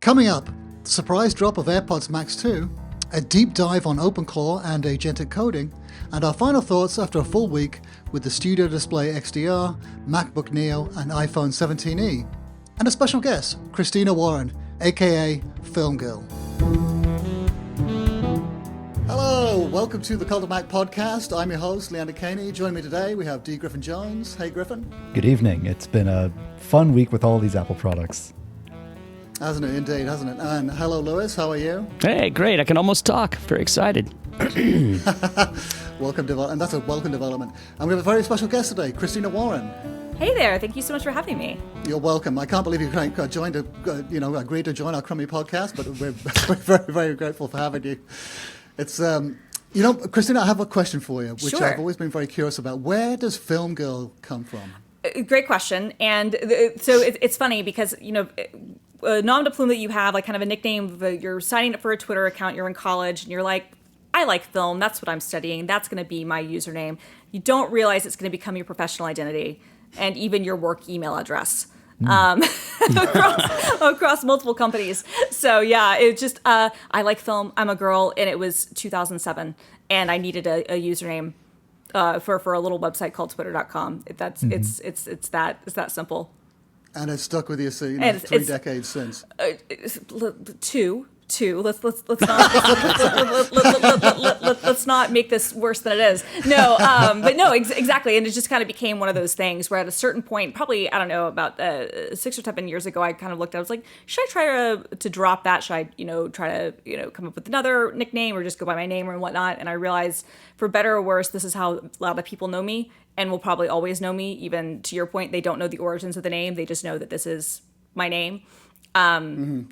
Coming up, the surprise drop of AirPods Max 2, a deep dive on OpenClaw and agentic coding, and our final thoughts after a full week with the Studio Display XDR, MacBook Neo, and iPhone 17e. And a special guest, Christina Warren, aka Film Girl. Hello, welcome to the Cult of Mac podcast. I'm your host, Leander Caney. Joining me today, we have D. Griffin Jones. Hey, Griffin. Good evening. It's been a fun week with all these Apple products. Hasn't it? Indeed, hasn't it? And hello, Lewis. How are you? Hey, great. I can almost talk. Very excited. Welcome, and that's a welcome development. And we have a very special guest today, Christina Warren. Hey there. Thank you so much for having me. You're welcome. I can't believe you agreed to join our crummy podcast, but we're very, very grateful for having you. It's, Christina, I have a question for you, which Sure. I've always been very curious about. Where does Film Girl come from? Great question. And so it's funny because, a nom de plume that you have, like kind of a nickname, you're signing up for a Twitter account, you're in college, and you're like, I like film, that's what I'm studying, that's going to be my username. You don't realize it's going to become your professional identity and even your work email address. Across multiple companies. So yeah, it just, I like film, I'm a girl, and it was 2007, and I needed a username for a little website called twitter.com. It's that simple. And it's stuck with you, so 3 decades since. Two. Let's not make this worse than it is. No, but no, exactly. And it just kind of became one of those things where at a certain point, probably, I don't know, about 6 or 7 years ago, I kind of looked at it, I was like, should I try to drop that? Should I, try to, come up with another nickname or just go by my name or whatnot? And I realized, for better or worse, this is how a lot of people know me and will probably always know me. Even to your point, they don't know the origins of the name. They just know that this is my name. Where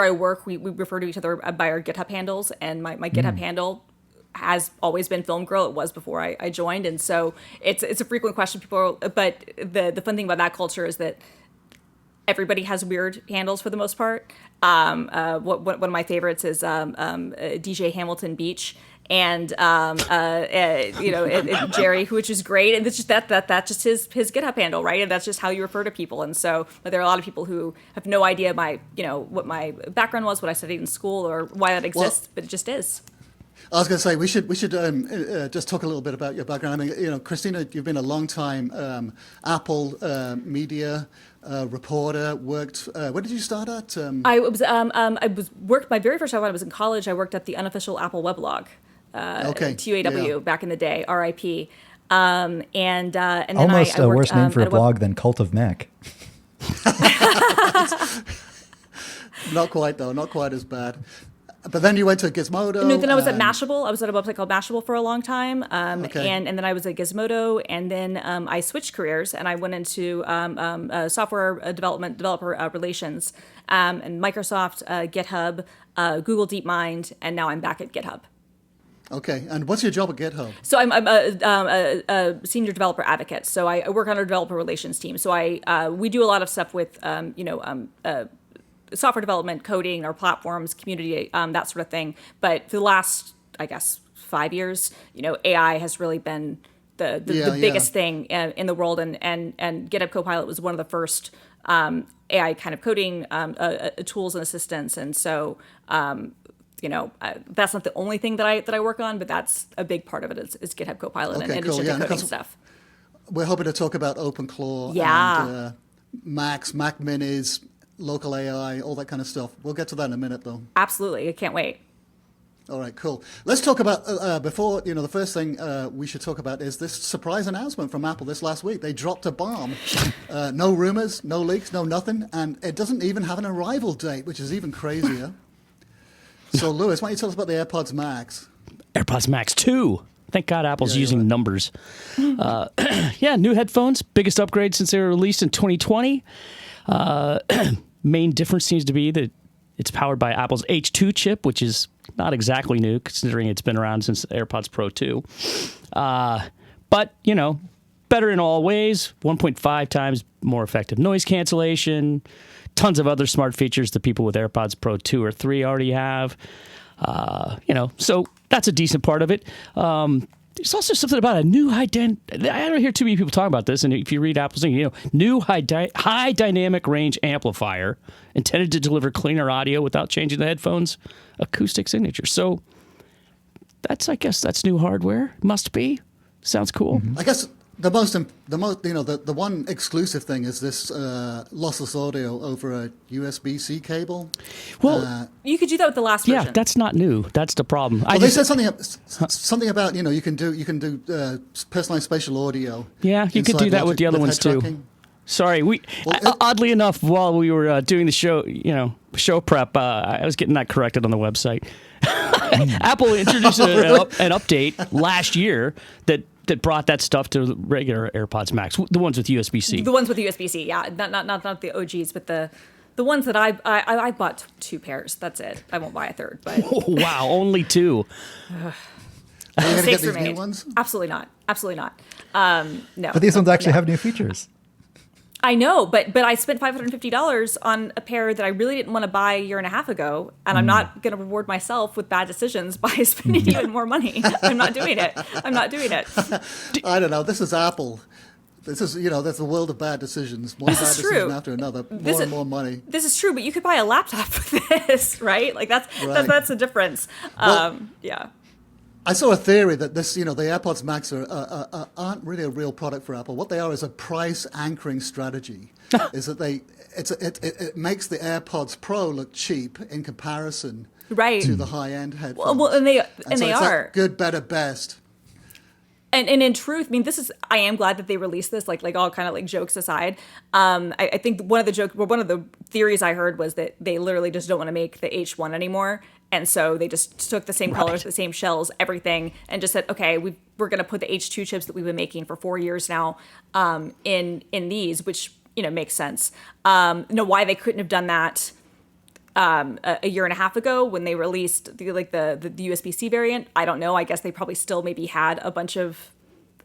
I work, we refer to each other by our GitHub handles, and my GitHub handle has always been Film Girl. It was before I joined, and so it's a frequent question. But the fun thing about that culture is that everybody has weird handles for the most part. One of my favorites is DJ Hamilton Beach. And Jerry, which is great, and it's just that's just his GitHub handle, right? And that's just how you refer to people. And so, but there are a lot of people who have no idea what my background was, what I studied in school, or why that exists, but it just is. I was going to say we should just talk a little bit about your background. I mean, Christina, you've been a long time Apple media reporter. Worked. Where did you start at? I worked my very first job when I was in college. I worked at the unofficial Apple weblog. TUAW back in the day, RIP. And then almost I a worked, worse name for a blog than Cult of Mac. Not quite though, not quite as bad. But then you went to Gizmodo. No, then I was at Mashable. I was at a website called Mashable for a long time. And then I was at Gizmodo, and then I switched careers and I went into software developer relations, and Microsoft, GitHub, Google DeepMind, and now I'm back at GitHub. Okay, and what's your job at GitHub? So I'm a senior developer advocate. So I work on our developer relations team. So we do a lot of stuff with software development, coding, our platforms, community, that sort of thing. But for the last, I guess, 5 years, AI has really been the biggest thing in the world, and GitHub Copilot was one of the first AI kind of coding tools and assistants, and so. That's not the only thing that I work on, but that's a big part of it is GitHub Copilot and cool. agentic coding stuff. We're hoping to talk about OpenClaw and Mac Minis, local AI, all that kind of stuff. We'll get to that in a minute, though. Absolutely. I can't wait. All right, cool. Let's talk about, before, the first thing we should talk about is this surprise announcement from Apple this last week. They dropped a bomb. No rumors, no leaks, no nothing, and it doesn't even have an arrival date, which is even crazier. So, Lewis, why don't you tell us about the AirPods Max? AirPods Max 2. Thank God Apple's using numbers. New headphones. Biggest upgrade since they were released in 2020. Main difference seems to be that it's powered by Apple's H2 chip, which is not exactly new, considering it's been around since AirPods Pro 2. But, better in all ways. 1.5 times more effective noise cancellation. Tons of other smart features that people with AirPods Pro 2 or 3 already have. So that's a decent part of it. There's also something about a new I don't hear too many people talking about this. And if you read Apple's thing, new high dynamic range amplifier intended to deliver cleaner audio without changing the headphones acoustic signature. So I guess that's new hardware. Must be. Sounds cool. I guess the one exclusive thing is this lossless audio over a USB-C cable. Well, you could do that with the last version. yeah, that's not new. That's the problem. Well, they said something about you can do personalized spatial audio. Yeah, you could do that with the other ones too. Tracking. Sorry, oddly enough, while we were doing the show, show prep, I was getting that corrected on the website. Apple introduced an update last year that brought that stuff to regular AirPods Max, the ones with USB-C. The ones with USB-C, yeah, not the OGs, but the ones that I bought 2 pairs. That's it. I won't buy a third. But wow, only 2. Are you going to get mistakes were these new made. ones? Absolutely not. No. But these ones actually have new features. I know, but I spent $550 on a pair that I really didn't want to buy a year and a half ago, and I'm not going to reward myself with bad decisions by spending even more money. I'm not doing it. I don't know. This is Apple. This is there's the world of bad decisions. One bad decision after another. More and more money. This is true, but you could buy a laptop with this, right? Like that's the difference. Yeah. I saw a theory that the AirPods Max aren't really a real product for Apple. What they are is a price anchoring strategy. Is that it makes the AirPods Pro look cheap in comparison to the high end headphones. Well, and they so are good, better, best. And in truth, I mean, I am glad that they released this. Like all kind of like jokes aside, I think one of the theories I heard was that they literally just don't want to make the H1 anymore. And so they just took the same colors, the same shells, everything, and just said, okay, we're going to put the H2 chips that we've been making for 4 years now in these, which makes sense. Why they couldn't have done that a year and a half ago when they released the USB-C variant, I don't know. I guess they probably still maybe had a bunch of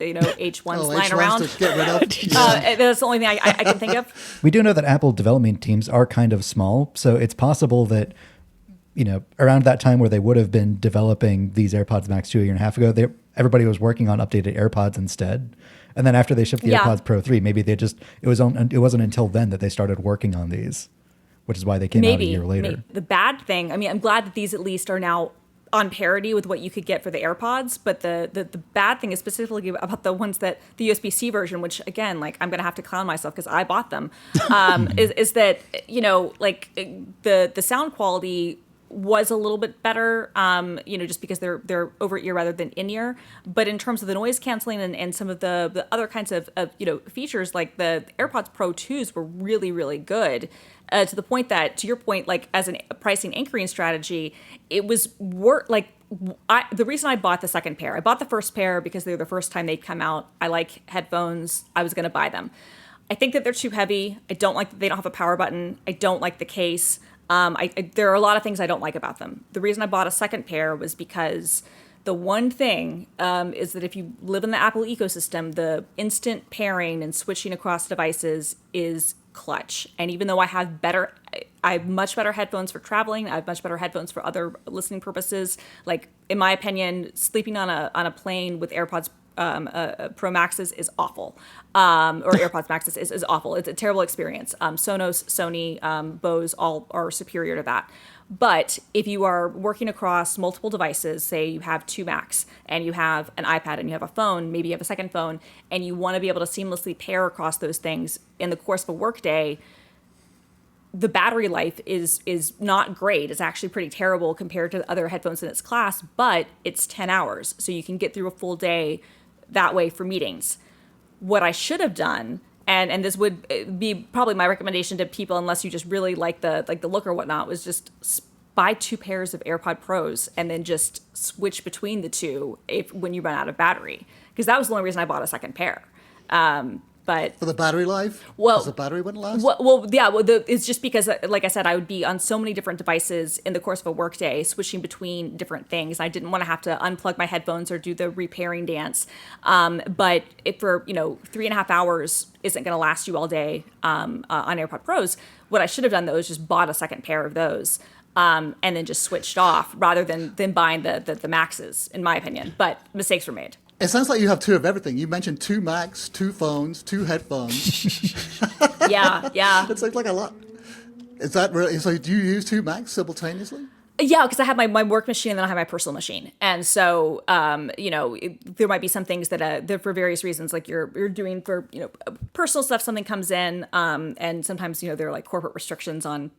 H1s lying H1s around. to get rid of. That's the only thing I can think of. We do know that Apple development teams are kind of small, so it's possible that around that time where they would have been developing these AirPods Max 2 a year and a half ago, everybody was working on updated AirPods instead. And then after they shipped the AirPods Pro 3, maybe it wasn't until then that they started working on these, which is why they came out a year later. Maybe. The bad thing, I mean, I'm glad that these at least are now on parity with what you could get for the AirPods, but the bad thing is specifically about the ones that the USB-C version, which again, like I'm gonna have to clown myself because I bought them, is that the sound quality was a little bit better, just because they're over ear rather than in ear. But in terms of the noise canceling and some of the other kinds of features, like the AirPods Pro 2s were really, really good. To the point that, to your point, like as a pricing anchoring strategy, it was the reason I bought the second pair. I bought the first pair because they were the first time they'd come out. I like headphones. I was going to buy them. I think that they're too heavy. I don't like that they don't have a power button. I don't like the case. There are a lot of things I don't like about them. The reason I bought a second pair was because the one thing is that if you live in the Apple ecosystem, the instant pairing and switching across devices is clutch. And even though I have much better headphones for traveling, I have much better headphones for other listening purposes. Like in my opinion, sleeping on a plane with AirPods Pro Maxes is awful, or AirPods Maxes is awful. It's a terrible experience. Sonos, Sony, Bose all are superior to that. But if you are working across multiple devices, say you have 2 Macs and you have an iPad and you have a phone, maybe you have a second phone, and you want to be able to seamlessly pair across those things in the course of a workday, the battery life is not great. It's actually pretty terrible compared to other headphones in its class, but it's 10 hours. So you can get through a full day that way for meetings. What I should have done, and this would be probably my recommendation to people, unless you just really like the look or whatnot, was just buy 2 pairs of AirPod Pros and then just switch between the two when you run out of battery. Because that was the only reason I bought a second pair. But for the battery life? Well, because the battery wouldn't last? It's just because, like I said, I would be on so many different devices in the course of a workday, switching between different things. I didn't want to have to unplug my headphones or do the repairing dance. But if for 3.5 hours isn't going to last you all day on AirPod Pros, what I should have done though is just bought a second pair of those. And then just switched off rather than buying the Maxes, in my opinion. But mistakes were made. It sounds like you have two of everything. You mentioned two Macs, two phones, two headphones. Yeah. It's like a lot. Is that really? So do you use two Macs simultaneously? Yeah, because I have my work machine and then I have my personal machine, and so there might be some things that for various reasons, like you're doing for personal stuff. Something comes in, and sometimes there are like corporate restrictions on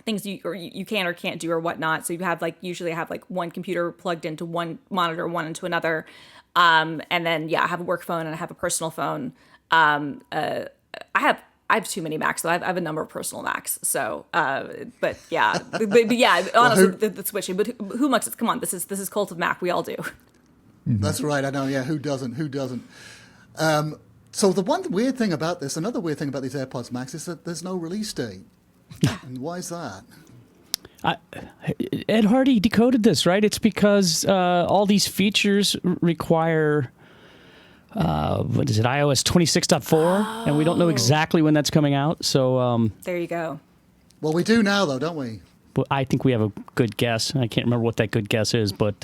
things you can or can't do or whatnot. So you have usually I have one computer plugged into one monitor, one into another, and then I have a work phone and I have a personal phone. I have too many Macs, though. I have a number of personal Macs. So, but yeah, honestly, the switching. But who Macs? Come on, this is cult of Mac. We all do. That's right. I know. Yeah, who doesn't? Who doesn't? So another weird thing about these AirPods Max is that there's no release date. And why is that? Ed Hardy decoded this, right? It's because all these features require. What is it? iOS 26.4, and we don't know exactly when that's coming out. So there you go. Well, we do now, though, don't we? But I think we have a good guess. I can't remember what that good guess is, but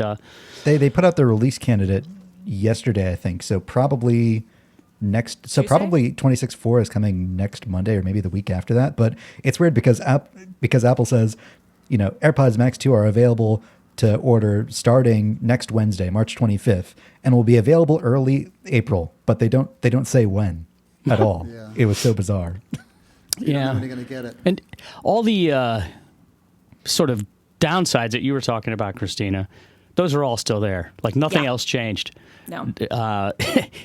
they put out the release candidate yesterday, I think. So probably next. So Tuesday? probably 26.4 is coming next Monday or maybe the week after that. But it's weird because Apple says, AirPods Max 2 are available to order starting next Wednesday, March 25th, and will be available early April, but they don't say when at all. Yeah. It was so bizarre. You don't know when you're going to get it. And all the sort of downsides that you were talking about, Christina, those are all still there. Like nothing else changed. No.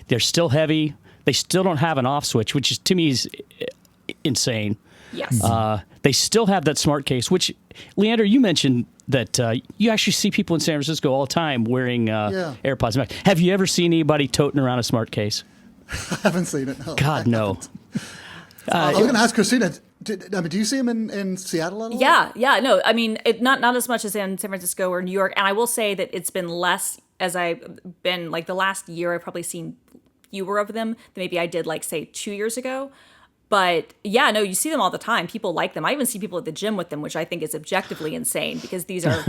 They're still heavy. They still don't have an off switch, which is, to me is insane. Yes. They still have that smart case, which, Leander, you mentioned that you actually see people in San Francisco all the time wearing AirPods Max. Have you ever seen anybody toting around a smart case? I haven't seen it. No, God, no. I was going to ask Christina, do you see him in Seattle at all? Yeah. No, I mean, not as much as in San Francisco or New York. And I will say that it's been less as I've been, like the last year, I've probably seen fewer of them than maybe I did, like, say, 2 years ago. But yeah, no, you see them all the time. People like them. I even see people at the gym with them, which I think is objectively insane because these are,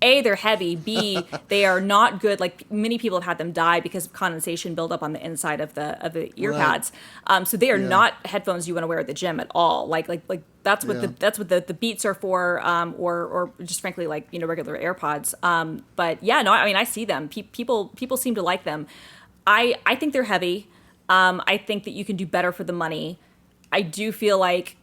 A, they're heavy, B, they are not good. Like many people have had them die because of condensation buildup on the inside of the ear pads. So they are not headphones you want to wear at the gym at all. Like that's what the Beats are for, or just frankly regular AirPods. But yeah, no, I mean I see them. People seem to like them. I think they're heavy. I think that you can do better for the money. I do feel like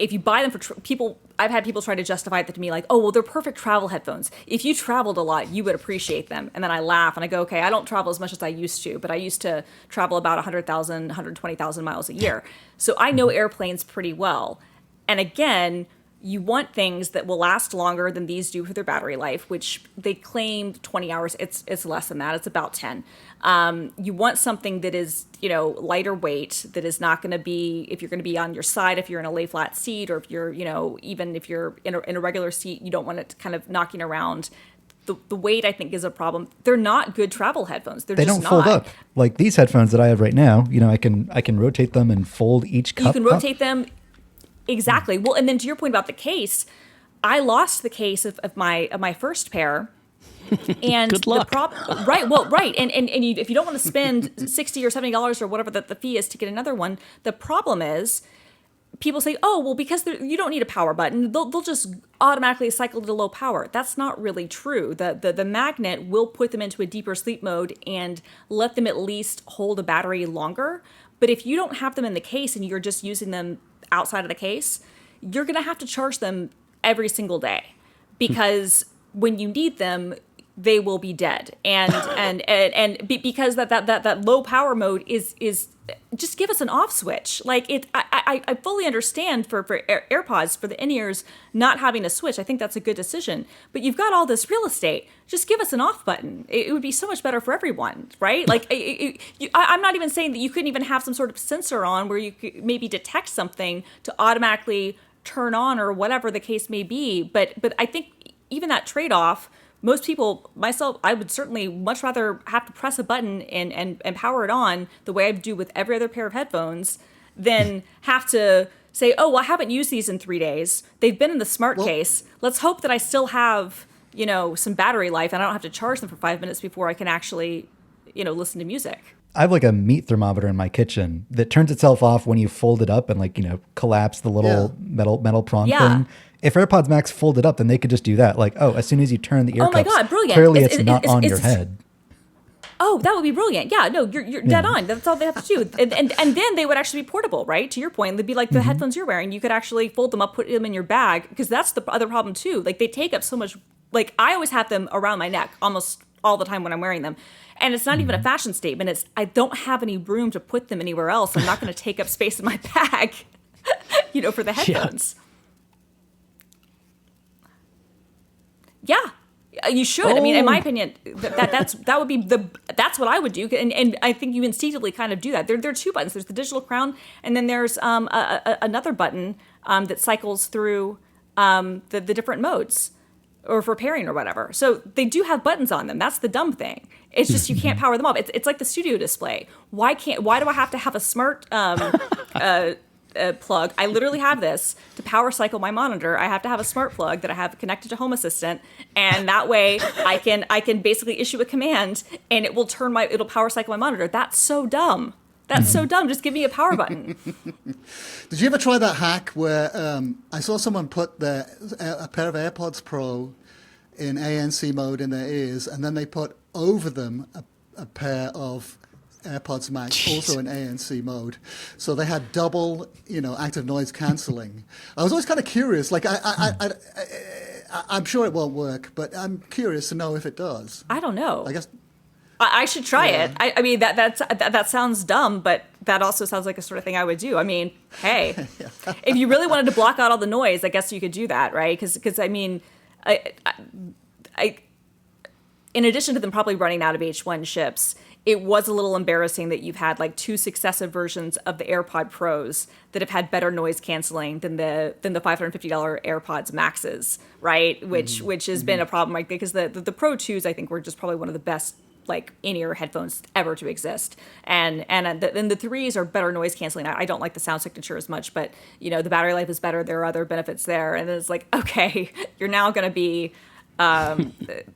if you buy them for people, I've had people try to justify that to me like, oh, well, they're perfect travel headphones. If you traveled a lot, you would appreciate them. And then I laugh and I go, okay, I don't travel as much as I used to, but I used to travel about 100,000, 120,000 miles a year. So I know airplanes pretty well. And again, you want things that will last longer than these do for their battery life, which they claimed 20 hours. It's less than that. It's about 10. You want something that is, lighter weight, that is not going to be, if you're going to be on your side, if you're in a lay flat seat, or if you're, even if you're in a regular seat, you don't want it kind of knocking around. The weight, I think, is a problem. They're not good travel headphones. They don't fold up. Like these headphones that I have right now, I can rotate them and fold each cup. You can rotate them. Exactly. Well, and then to your point about the case, I lost the case of my first pair. And good luck. Right. And if you don't want to spend $60 or $70 or whatever the fee is to get another one, the problem is people say, oh, well, because you don't need a power button, they'll just automatically cycle to low power. That's not really true. The magnet will put them into a deeper sleep mode and let them at least hold a battery longer. But if you don't have them in the case and you're just using them outside of the case, you're going to have to charge them every single day because when you need them, they will be dead. And because that low power mode is just give us an off switch. Like I fully understand for AirPods, for the in-ears not having a switch. I think that's a good decision. But you've got all this real estate. Just give us an off button. It would be so much better for everyone, right? Like I'm not even saying that you couldn't even have some sort of sensor on where you could maybe detect something to automatically turn on or whatever the case may be. But I think even that trade-off, most people, myself, I would certainly much rather have to press a button and power it on the way I do with every other pair of headphones than have to say, oh, well, I haven't used these in 3 days. They've been in the smart case. Let's hope that I still have, some battery life and I don't have to charge them for 5 minutes before I can actually, listen to music. I have like a meat thermometer in my kitchen that turns itself off when you fold it up and like, collapse the little metal prong thing. If AirPods Max folded up, then they could just do that. Like, as soon as you turn the ear Oh my cups, God, brilliant. clearly it's not on your head. Oh, that would be brilliant. Yeah, no, you're dead on. That's all they have to do. And then they would actually be portable, right? To your point, they'd be like the headphones you're wearing. You could actually fold them up, put them in your bag, because that's the other problem too. Like they take up so much, like I always have them around my neck almost all the time when I'm wearing them. And it's not even a fashion statement. It's I don't have any room to put them anywhere else. I'm not going to take up space in my bag, for the headphones. Yeah. You should. I mean, in my opinion, that's what I would do, and I think you instinctively kind of do that. There are two buttons. There's the digital crown, and then there's another button that cycles through the different modes, or for pairing or whatever. So they do have buttons on them. That's the dumb thing. It's just you can't power them off. It's like the Studio Display. Why do I have to have a smart plug? I literally have this to power cycle my monitor. I have to have a smart plug that I have connected to Home Assistant, and that way I can basically issue a command and it'll power cycle my monitor. That's so dumb. That's so dumb. Just give me a power button. Did you ever try that hack where I saw someone put a pair of AirPods Pro in ANC mode in their ears, and then they put over them a pair of AirPods Max also in ANC mode, so they had double, active noise canceling. I was always kind of curious. Like I'm sure it won't work, but I'm curious to know if it does. I don't know. I guess I should try it. I mean that sounds dumb, but that also sounds like a sort of thing I would do. I mean, hey, if you really wanted to block out all the noise, I guess you could do that, right? Because I mean, I in addition to them probably running out of H1 chips, it was a little embarrassing that you've had like two successive versions of the AirPod Pros that have had better noise canceling than the $550 AirPods Maxes, right? Which has been a problem, right? Because the Pro 2s I think were just probably one of the best like in-ear headphones ever to exist, and the 3s are better noise canceling. I don't like the sound signature as much, but the battery life is better. There are other benefits there, and it's like, okay, you're now going to be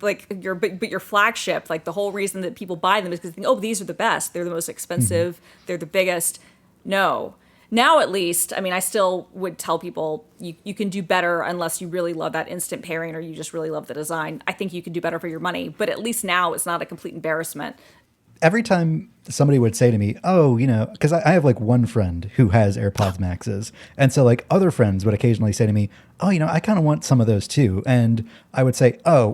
like your flagship, like the whole reason that people buy them is because they think, these are the best, they're the most expensive, they're the biggest. No, now at least, I mean, I still would tell people you can do better unless you really love that instant pairing or you just really love the design. I think you can do better for your money, but at least now it's not a complete embarrassment. Every time somebody would say to me, because I have like one friend who has AirPods Maxes. And so like other friends would occasionally say to me, I kind of want some of those too. And I would say, I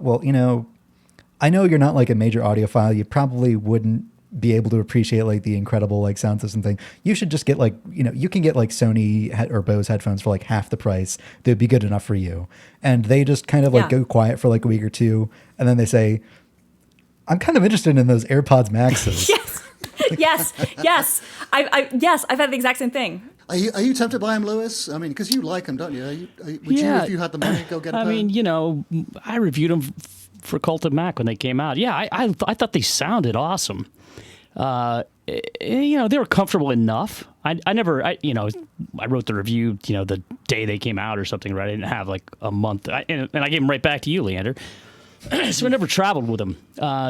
know you're not like a major audiophile. You probably wouldn't be able to appreciate like the incredible like sound system thing. You should just get like, you can get like Sony or Bose headphones for like half the price. They'd be good enough for you. And they just kind of like go quiet for like a week or two. And then they say, I'm kind of interested in those AirPods Maxes. Yes. I've had the exact same thing. Are you tempted by them, Lewis? I mean, because you like them, don't you? Would you, if you had the money, go get a pair? I mean, I reviewed them for Cult of Mac when they came out. Yeah, I thought they sounded awesome. They were comfortable enough. I wrote the review, the day they came out or something, right? I didn't have like a month. And I gave them right back to you, Leander. So I never traveled with them.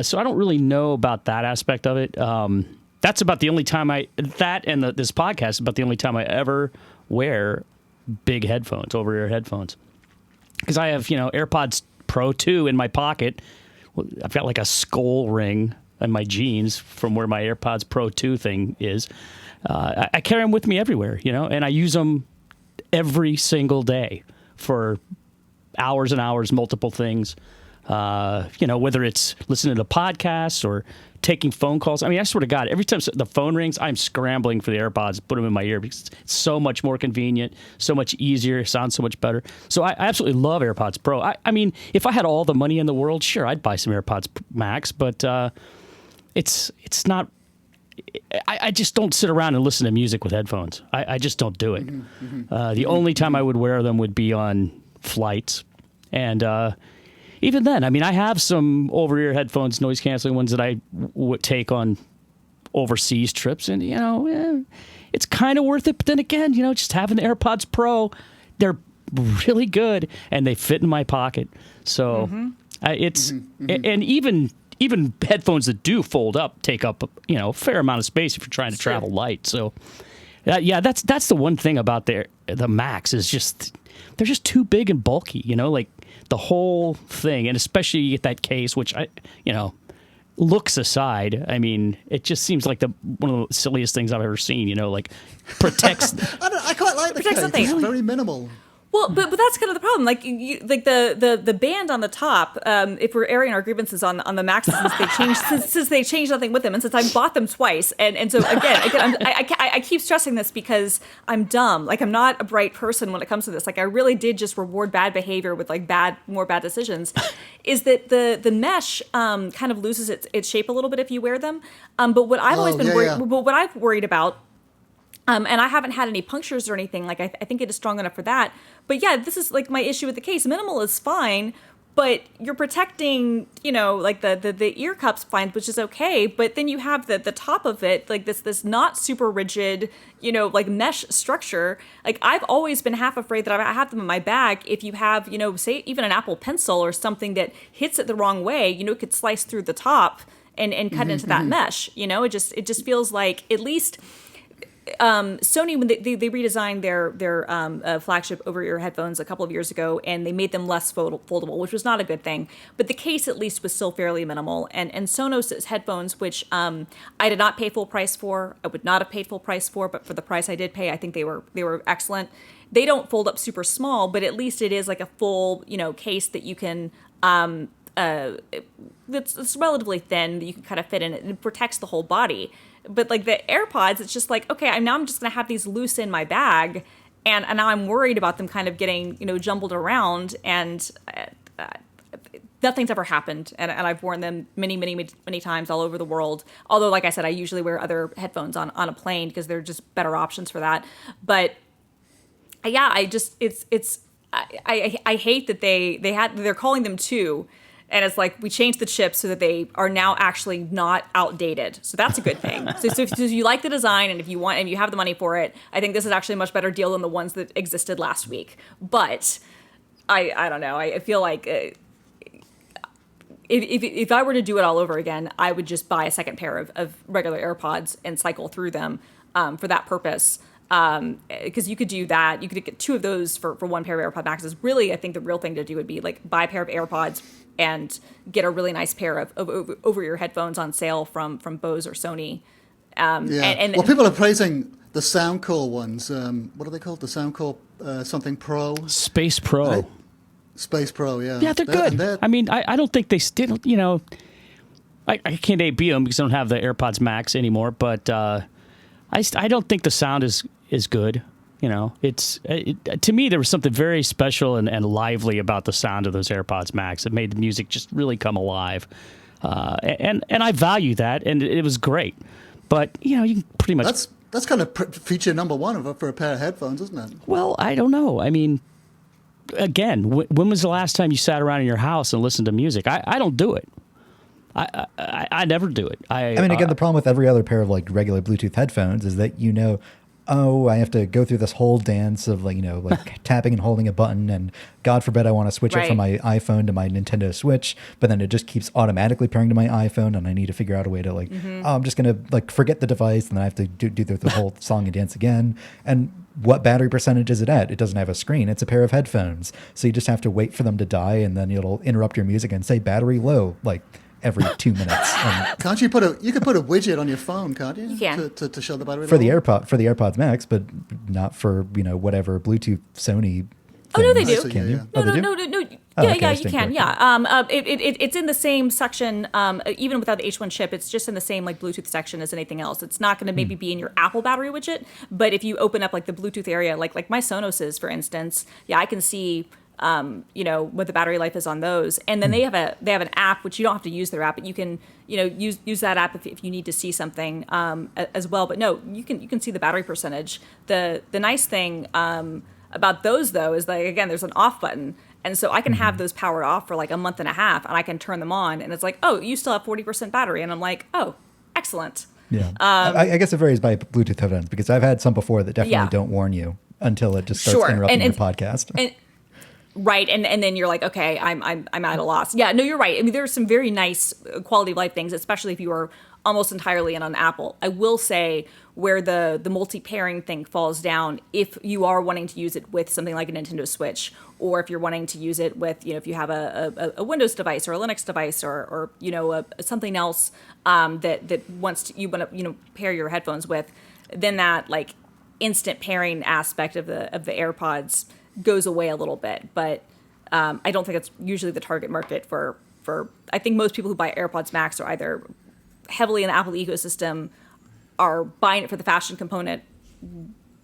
So I don't really know about that aspect of it. That's about the only time this podcast is about the only time I ever wear big headphones, over-ear headphones. Because I have, AirPods Pro 2 in my pocket. I've got like a skull ring in my jeans from where my AirPods Pro 2 thing is. I carry them with me everywhere, and I use them every single day for hours and hours, multiple things. Whether it's listening to podcasts or taking phone calls. I mean, I swear to God, every time the phone rings, I'm scrambling for the AirPods, put them in my ear because it's so much more convenient, so much easier, sounds so much better. So I absolutely love AirPods Pro. I mean, if I had all the money in the world, sure, I'd buy some AirPods Max, but it's not. I just don't sit around and listen to music with headphones. I just don't do it. The only time I would wear them would be on flights, and even then, I mean, I have some over-ear headphones, noise-canceling ones that I would take on overseas trips, and, it's kind of worth it. But then again, just having the AirPods Pro, they're really good, and they fit in my pocket. So and even even headphones that do fold up take up a fair amount of space if you're trying to travel light. So that's the one thing about the Max is just they're just too big and bulky. Like the whole thing, and especially you get that case, which looks aside, I mean, it just seems like one of the silliest things I've ever seen. Like protects. I quite like the case. It's very minimal. Well, but that's kind of the problem. Like the band on the top. If we're airing our grievances on the Max since they changed nothing with them, and since I bought them twice, and so again, I keep stressing this because I'm dumb. Like I'm not a bright person when it comes to this. Like I really did just reward bad behavior with like more bad decisions. Is that the mesh kind of loses its shape a little bit if you wear them. But what I've always been what I've worried about. And I haven't had any punctures or anything. Like I think it is strong enough for that. But yeah, this is like my issue with the case. Minimal is fine, but you're protecting, like the ear cups fine, which is okay. But then you have the top of it, like this not super rigid, like mesh structure. Like I've always been half afraid that I have them in my bag. If you have, say even an Apple Pencil or something that hits it the wrong way, it could slice through the top and cut into that mesh. It just feels like at least. Sony, when they redesigned their flagship over-ear headphones a couple of years ago, and they made them less foldable, which was not a good thing. But the case, at least, was still fairly minimal. And Sonos headphones, which I did not pay full price for, I would not have paid full price for, but for the price I did pay, I think they were excellent. They don't fold up super small, but at least it is like a full, case that you can. It's relatively thin that you can kind of fit in it, and it protects the whole body. But like the AirPods, it's just like, okay, I'm just going to have these loose in my bag, and now I'm worried about them kind of getting, jumbled around, and nothing's ever happened. And I've worn them many, many, many times all over the world. Although, like I said, I usually wear other headphones on a plane because they're just better options for that. But yeah, I hate that they're calling them two. And it's like we changed the chips so that they are now actually not outdated. So that's a good thing. So if you like the design and if you want and you have the money for it, I think this is actually a much better deal than the ones that existed last week. But I don't know. I feel like if I were to do it all over again, I would just buy a second pair of regular AirPods and cycle through them for that purpose. Because you could do that. You could get two of those for one pair of AirPods Maxes. Really, I think the real thing to do would be like buy a pair of AirPods and get a really nice pair of over-ear headphones on sale from Bose or Sony. Well, people are praising the Soundcore ones. What are they called? The Soundcore something Pro? Space Pro. Space Pro, yeah. Yeah, they're good. I mean, I don't think they still, I can't beat them because I don't have the AirPods Max anymore, but I don't think the sound is good. To me, there was something very special and lively about the sound of those AirPods Max. It made the music just really come alive. And I value that, and it was great. But, you can pretty much... That's kind of feature number one for a pair of headphones, isn't it? Well, I don't know. I mean, again, when was the last time you sat around in your house and listened to music? I don't do it. I never do it. I mean, again, the problem with every other pair of like regular Bluetooth headphones is that I have to go through this whole dance of like tapping and holding a button, and God forbid I want to switch it from my iPhone to my Nintendo Switch, but then it just keeps automatically pairing to my iPhone, and I need to figure out a way to I'm just gonna forget the device, and then I have to do the whole song and dance again. And what battery percentage is it at? It doesn't have a screen. It's a pair of headphones, so you just have to wait for them to die, and then it'll interrupt your music and say battery low every 2 minutes. Can't you you could put a widget on your phone, can't you? You can. To show the battery for level? For the AirPods Max, but not for whatever Bluetooth Sony. Oh no, they do. Can you? No. Yeah, you can. Correctly. Yeah. It's in the same section. Even without the H1 chip, it's just in the same Bluetooth section as anything else. It's not going to maybe be in your Apple battery widget, but if you open up the Bluetooth area, like my Sonos is, for instance, I can see. What the battery life is on those, and then they have an app which you don't have to use their app, but you can use that app if you need to see something as well. But no, you can see the battery percentage. The nice thing about those though is again there's an off button, and so I can have those powered off for a month and a half, and I can turn them on, and it's oh, you still have 40% battery, and I'm oh, excellent. Yeah, I guess it varies by Bluetooth headphones because I've had some before that definitely don't warn you until it just starts interrupting your podcast. Right, and then you're like, okay, I'm at a loss. Yeah, no, you're right. I mean, there are some very nice quality of life things, especially if you are almost entirely in on Apple. I will say where the multi-pairing thing falls down, if you are wanting to use it with something like a Nintendo Switch, or if you're wanting to use it with, if you have a Windows device or a Linux device or something else that you want to pair your headphones with, then that like instant pairing aspect of the AirPods goes away a little bit, but I don't think it's usually the target market for. I think most people who buy AirPods Max are either heavily in the Apple ecosystem, are buying it for the fashion component,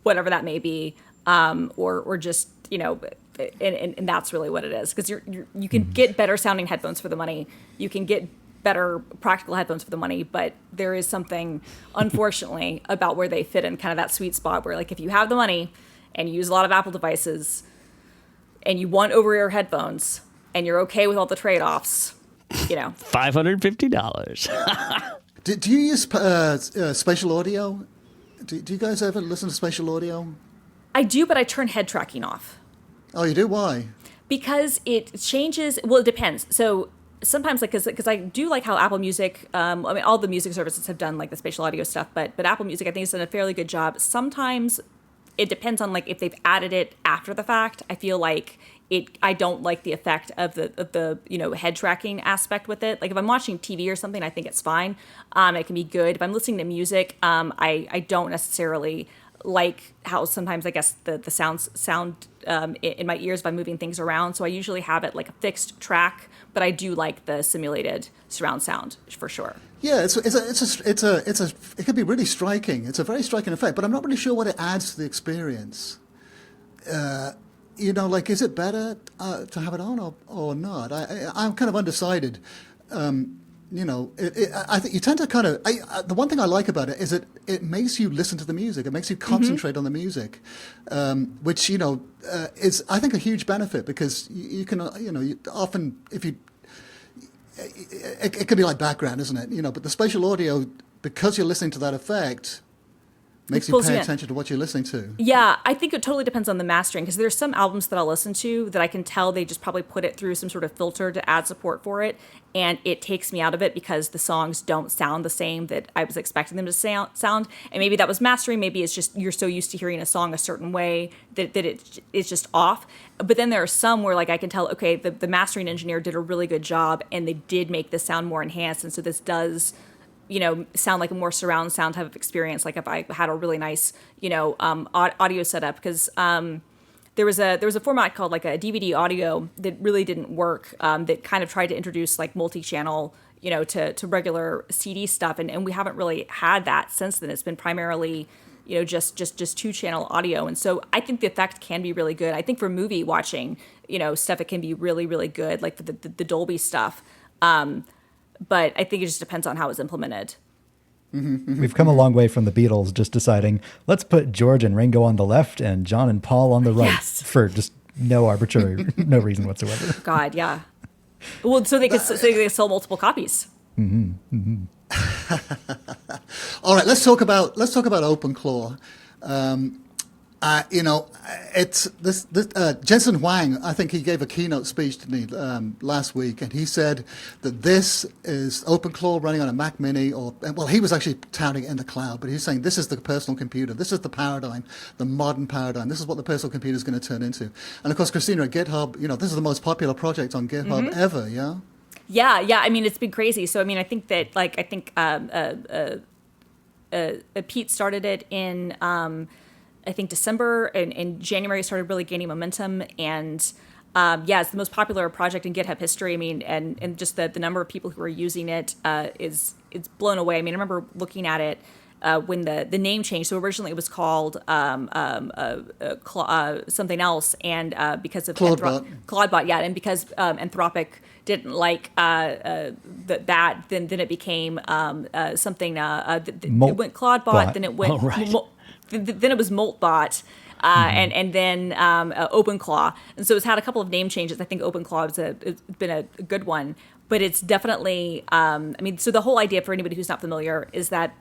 whatever that may be, or just and that's really what it is, because you can get better sounding headphones for the money, you can get better practical headphones for the money, but there is something, unfortunately, about where they fit in kind of that sweet spot where, like, if you have the money and you use a lot of Apple devices and you want over-ear headphones and you're okay with all the trade-offs, $550. Do you use spatial audio? Do you guys ever listen to spatial audio? I do, but I turn head tracking off. Oh, you do? Why? Because it changes. Well, it depends. So sometimes, like, because I do like how Apple Music, all the music services have done like the spatial audio stuff, but Apple Music, I think, has done a fairly good job. Sometimes it depends on like if they've added it after the fact. I feel like I don't like the effect of the head tracking aspect with it. Like if I'm watching TV or something, I think it's fine. It can be good. If I'm listening to music, I don't necessarily like how sometimes I guess the sound in my ears if I'm moving things around. So I usually have it like a fixed track, but I do like the simulated surround sound for sure. Yeah, it can be really striking. It's a very striking effect, but I'm not really sure what it adds to the experience. Like, is it better to have it on or not? I'm kind of undecided. I think you tend to kind of. The one thing I like about it is it makes you listen to the music. It makes you concentrate on the music, which is, I think, a huge benefit, because you can often, if you. It could be like background, isn't it? But the spatial audio, because you're listening to that effect, makes you pay attention to what you're listening to. Yeah, I think it totally depends on the mastering, because there's some albums that I'll listen to that I can tell they just probably put it through some sort of filter to add support for it, and it takes me out of it because the songs don't sound the same that I was expecting them to sound. And maybe that was mastering, maybe it's just you're so used to hearing a song a certain way that it's just off. But then there are some where, like, I can tell, okay, the mastering engineer did a really good job and they did make this sound more enhanced, and so this does sound like a more surround sound type of experience. Like if I had a really nice, audio setup, because there was a format called like a DVD audio that really didn't work. That kind of tried to introduce like multi-channel, to regular CD stuff, and we haven't really had that since then. It's been primarily, just 2-channel audio, and so I think the effect can be really good. I think for movie watching, stuff, it can be really, really good, like for the Dolby stuff. But I think it just depends on how it's implemented. We've come a long way from the Beatles just deciding, let's put George and Ringo on the left and John and Paul on the right, for just no reason whatsoever. God, yeah. Well, so they could sell multiple copies. Mm-hmm. Mm-hmm. All right, let's talk about OpenClaw. It's this Jensen Huang. I think he gave a keynote speech to me last week, and he said that this is OpenClaw running on a Mac Mini, he was actually touting it in the cloud, but he's saying this is the personal computer. This is the paradigm, the modern paradigm. This is what the personal computer is going to turn into. And of course, Christina, at GitHub, this is the most popular project on GitHub ever. Yeah. Yeah. I mean, it's been crazy. So I mean, I think that Pete started it in. I think December and in January started really gaining momentum, and it's the most popular project in GitHub history. I mean, and just the number of people who are using it it's blown away. I mean, I remember looking at it when the name changed. So originally it was called something else, and because of Claudebot, and because Anthropic didn't like that, then it became something. It went Claudebot, then it went. Oh, right. Then it was Moltbot, and then OpenClaw. And so it's had a couple of name changes. I think OpenClaw it's been a good one, but it's definitely, so the whole idea, for anybody who's not familiar, is that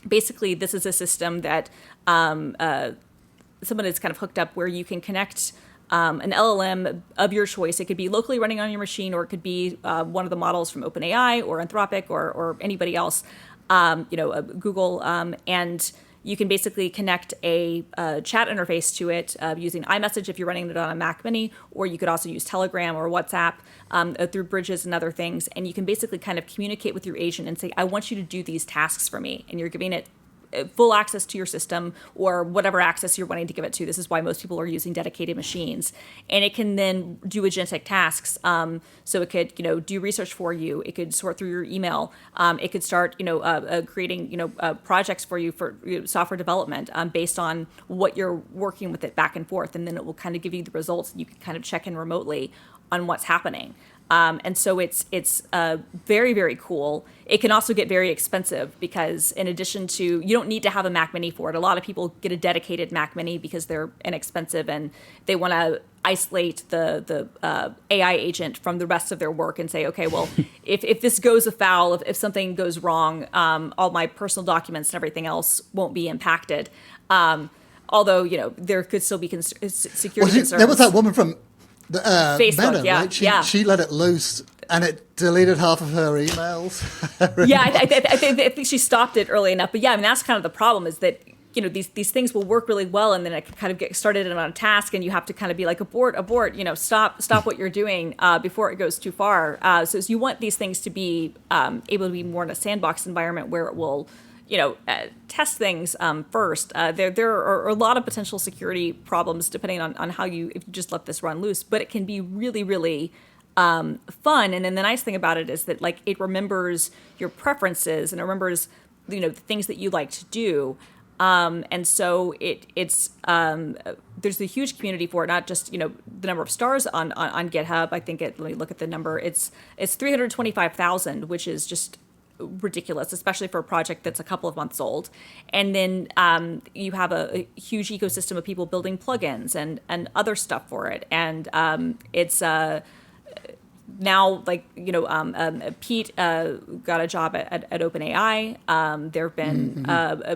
basically this is a system that someone is kind of hooked up where you can connect an LLM of your choice. It could be locally running on your machine, or it could be one of the models from OpenAI or Anthropic or anybody else, Google, and you can basically connect a chat interface to it using iMessage if you're running it on a Mac Mini, or you could also use Telegram or WhatsApp through bridges and other things. And you can basically kind of communicate with your agent and say, I want you to do these tasks for me. And you're giving it full access to your system or whatever access you're wanting to give it to. This is why most people are using dedicated machines. And it can then do agentic tasks. So it could, do research for you. It could sort through your email. It could start, creating, projects for you for software development based on what you're working with it back and forth. And then it will kind of give you the results. And you can kind of check in remotely on what's happening. And so it's very, very cool. It can also get very expensive because in addition to, you don't need to have a Mac Mini for it. A lot of people get a dedicated Mac Mini because they're inexpensive and they want to isolate the AI agent from the rest of their work and say, okay, well, if this goes afoul, if something goes wrong, all my personal documents and everything else won't be impacted. Although, there could still be security concerns. There was that woman from Facebook, Meta, yeah, right? She let it loose, and it deleted half of her emails. I think she stopped it early enough. But yeah, I mean, that's kind of the problem is that, these things will work really well, and then it can kind of get started on a task, and you have to kind of be like, abort, stop what you're doing before it goes too far. So you want these things to be able to be more in a sandbox environment where it will, test things first. There are a lot of potential security problems depending on how if you just let this run loose, but it can be really, really fun. And then the nice thing about it is that it remembers your preferences and it remembers, the things that you like to do. And so it's there's a huge community for it, not just, the number of stars on GitHub. I think let me look at the number. It's 325,000, which is just ridiculous, especially for a project that's a couple of months old. And then you have a huge ecosystem of people building plugins and other stuff for it. And it's now Pete got a job at OpenAI. There have been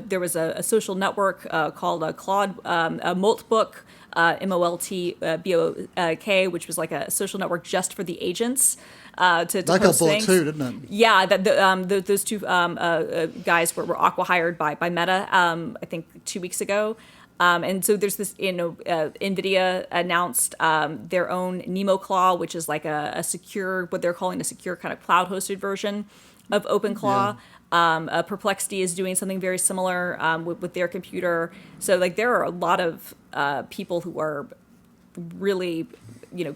there was a social network called Claude Moltbook, MOLTBOK, which was like a social network just for the agents. To that got bought too, didn't it? Yeah, those two guys were acqui-hired by Meta, I think 2 weeks ago. And so there's this, NVIDIA announced their own NemoClaw, which is like a secure, what they're calling a secure kind of cloud-hosted version of OpenClaw. Yeah. Perplexity is doing something very similar with their computer. So there are a lot of people who are really,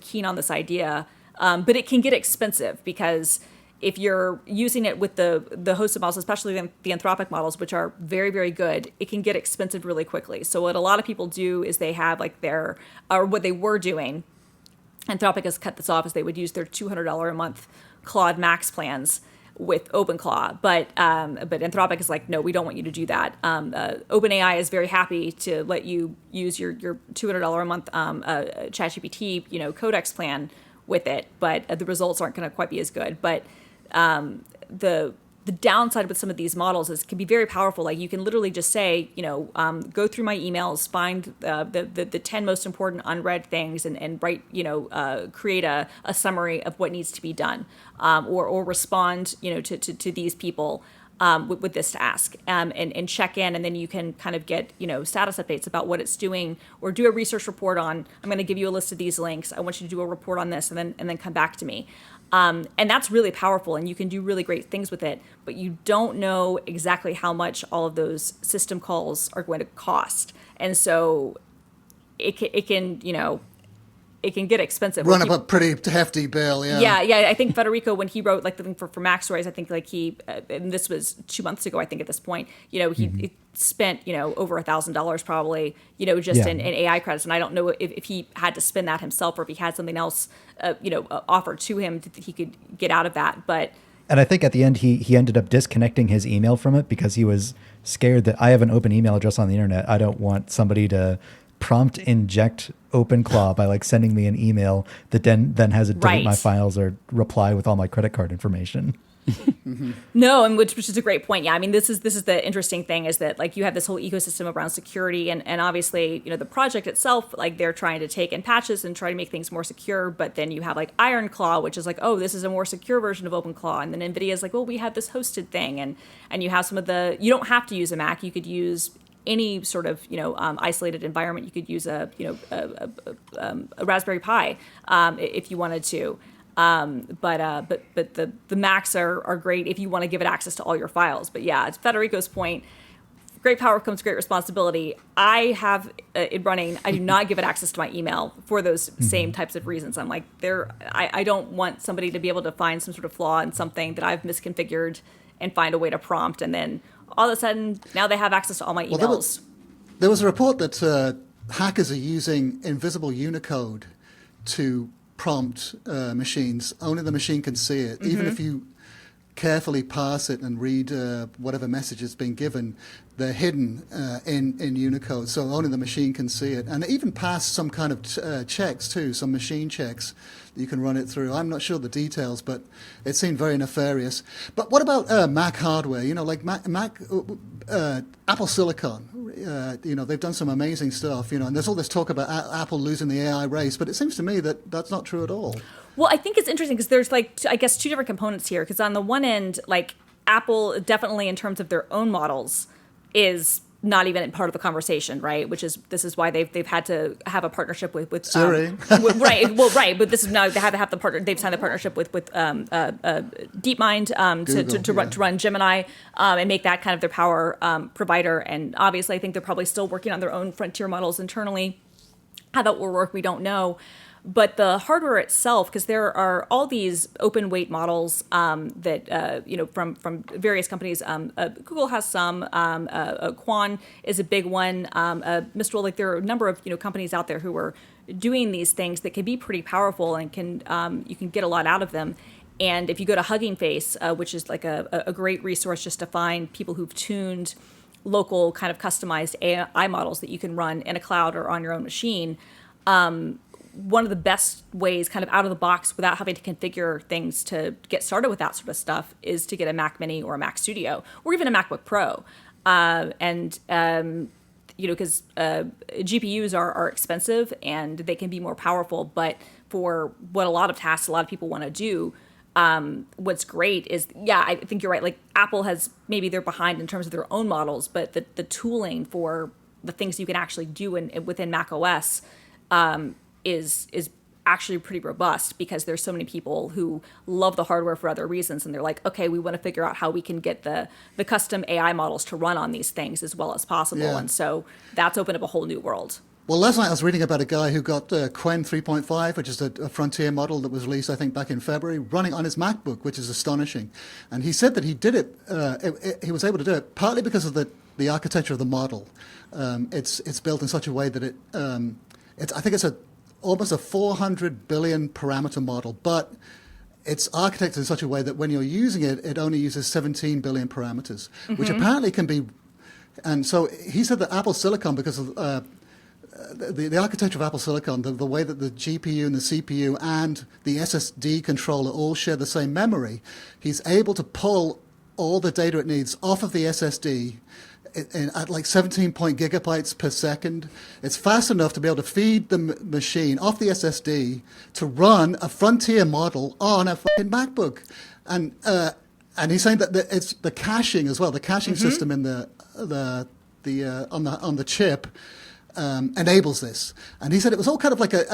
keen on this idea. But it can get expensive because if you're using it with the hosted models, especially the Anthropic models, which are very, very good, it can get expensive really quickly. So what a lot of people do is they have what they were doing, Anthropic has cut this off, is they would use their $200 a month Claude Max plans with OpenClaw. But Anthropic is like, no, we don't want you to do that. OpenAI is very happy to let you use your $200 a month ChatGPT codex plan with it, but the results aren't going to quite be as good. But the downside with some of these models is it can be very powerful. You can literally just say, go through my emails, find the 10 most important unread things, and write, create a summary of what needs to be done, or respond, to these people. With this task and check in, and then you can kind of get status updates about what it's doing, or do a research report on. I'm going to give you a list of these links. I want you to do a report on this, and then come back to me. And that's really powerful, and you can do really great things with it. But you don't know exactly how much all of those system calls are going to cost, and so it can it can get expensive. Run up a pretty hefty bill, yeah. Yeah. I think Federico, when he wrote the thing for Mac Stories, I think he, and this was 2 months ago, I think at this point, he spent, over $1,000 probably, just in AI credits. And I don't know if he had to spend that himself or if he had something else, offered to him that he could get out of that. But and I think at the end, he ended up disconnecting his email from it because he was scared that I have an open email address on the internet. I don't want somebody to prompt inject OpenClaw by sending me an email that then has it delete my files or reply with all my credit card information. No, and which is a great point. Yeah, I mean, this is the interesting thing is that like you have this whole ecosystem around security, and obviously the project itself, like they're trying to take in patches and try to make things more secure. But then you have like IronClaw, which is like, oh, this is a more secure version of OpenClaw, and then NVIDIA is like, well, we have this hosted thing, and you have some of the, you don't have to use a Mac, you could use any sort of isolated environment. You could use a Raspberry Pi if you wanted to. But the Macs are great if you want to give it access to all your files. But yeah, it's Federico's point. Great power comes great responsibility. I have it running. I do not give it access to my email for those same types of reasons. I'm like, I don't want somebody to be able to find some sort of flaw in something that I've misconfigured and find a way to prompt, and then all of a sudden now they have access to all my emails. Well, there was a report that hackers are using invisible Unicode to prompt machines. Only the machine can see it. Even if you carefully parse it and read whatever message is being given, they're hidden in Unicode, so only the machine can see it. And they even pass some kind of checks too, some machine checks that you can run it through. I'm not sure the details, but it seemed very nefarious. But what about Mac hardware? Like Mac Apple Silicon. They've done some amazing stuff. And there's all this talk about Apple losing the AI race, but it seems to me that that's not true at all. Well, I think it's interesting because there's I guess two different components here. Because on the one end, like Apple definitely in terms of their own models is not even part of the conversation, right? This is why they've had to have a partnership with Siri. Right. Well, right. But this is now they have to have the partner. They've signed a partnership with DeepMind Google, to run Gemini and make that kind of their power provider. And obviously, I think they're probably still working on their own frontier models internally. How that will work, we don't know. But the hardware itself, because there are all these open weight models that from various companies. Google has some. Quan is a big one. Mistral, like there are a number of companies out there who are doing these things that can be pretty powerful and can you can get a lot out of them. And if you go to Hugging Face, which is like a great resource just to find people who've tuned local kind of customized AI models that you can run in a cloud or on your own machine. One of the best ways kind of out of the box without having to configure things to get started with that sort of stuff is to get a Mac Mini or a Mac Studio or even a MacBook Pro. Because GPUs are expensive and they can be more powerful, but for what a lot of tasks a lot of people want to do, what's great is, I think you're right. Like Apple has, maybe they're behind in terms of their own models, but the tooling for the things you can actually do within Mac OS is actually pretty robust because there's so many people who love the hardware for other reasons, and they're like, okay, we want to figure out how we can get the custom AI models to run on these things as well as possible. Yeah. And so that's opened up a whole new world. Well, last night I was reading about a guy who got Qwen 3.5, which is a frontier model that was released, I think, back in February, running on his MacBook, which is astonishing. And he said that he did it, he was able to do it partly because of the architecture of the model. It's built in such a way that I think it's almost a 400 billion parameter model, but it's architected in such a way that when you're using it, it only uses 17 billion parameters, which apparently can be. And so he said that Apple Silicon, because of the architecture of Apple Silicon, the way that the GPU and the CPU and the SSD controller all share the same memory, he's able to pull all the data it needs off of the SSD at like 17 gigabytes per second. It's fast enough to be able to feed the machine off the SSD to run a frontier model on a fucking MacBook. And he's saying that it's the caching as well, the caching system in on the chip enables this. And he said it was all kind of like it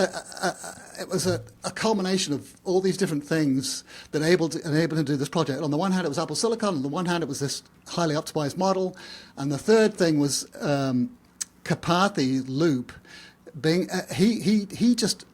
was a culmination of all these different things that enabled him to do this project. On the one hand, it was Apple Silicon. On the one hand, it was this highly optimized model. And the third thing was Karpathy Loop. He just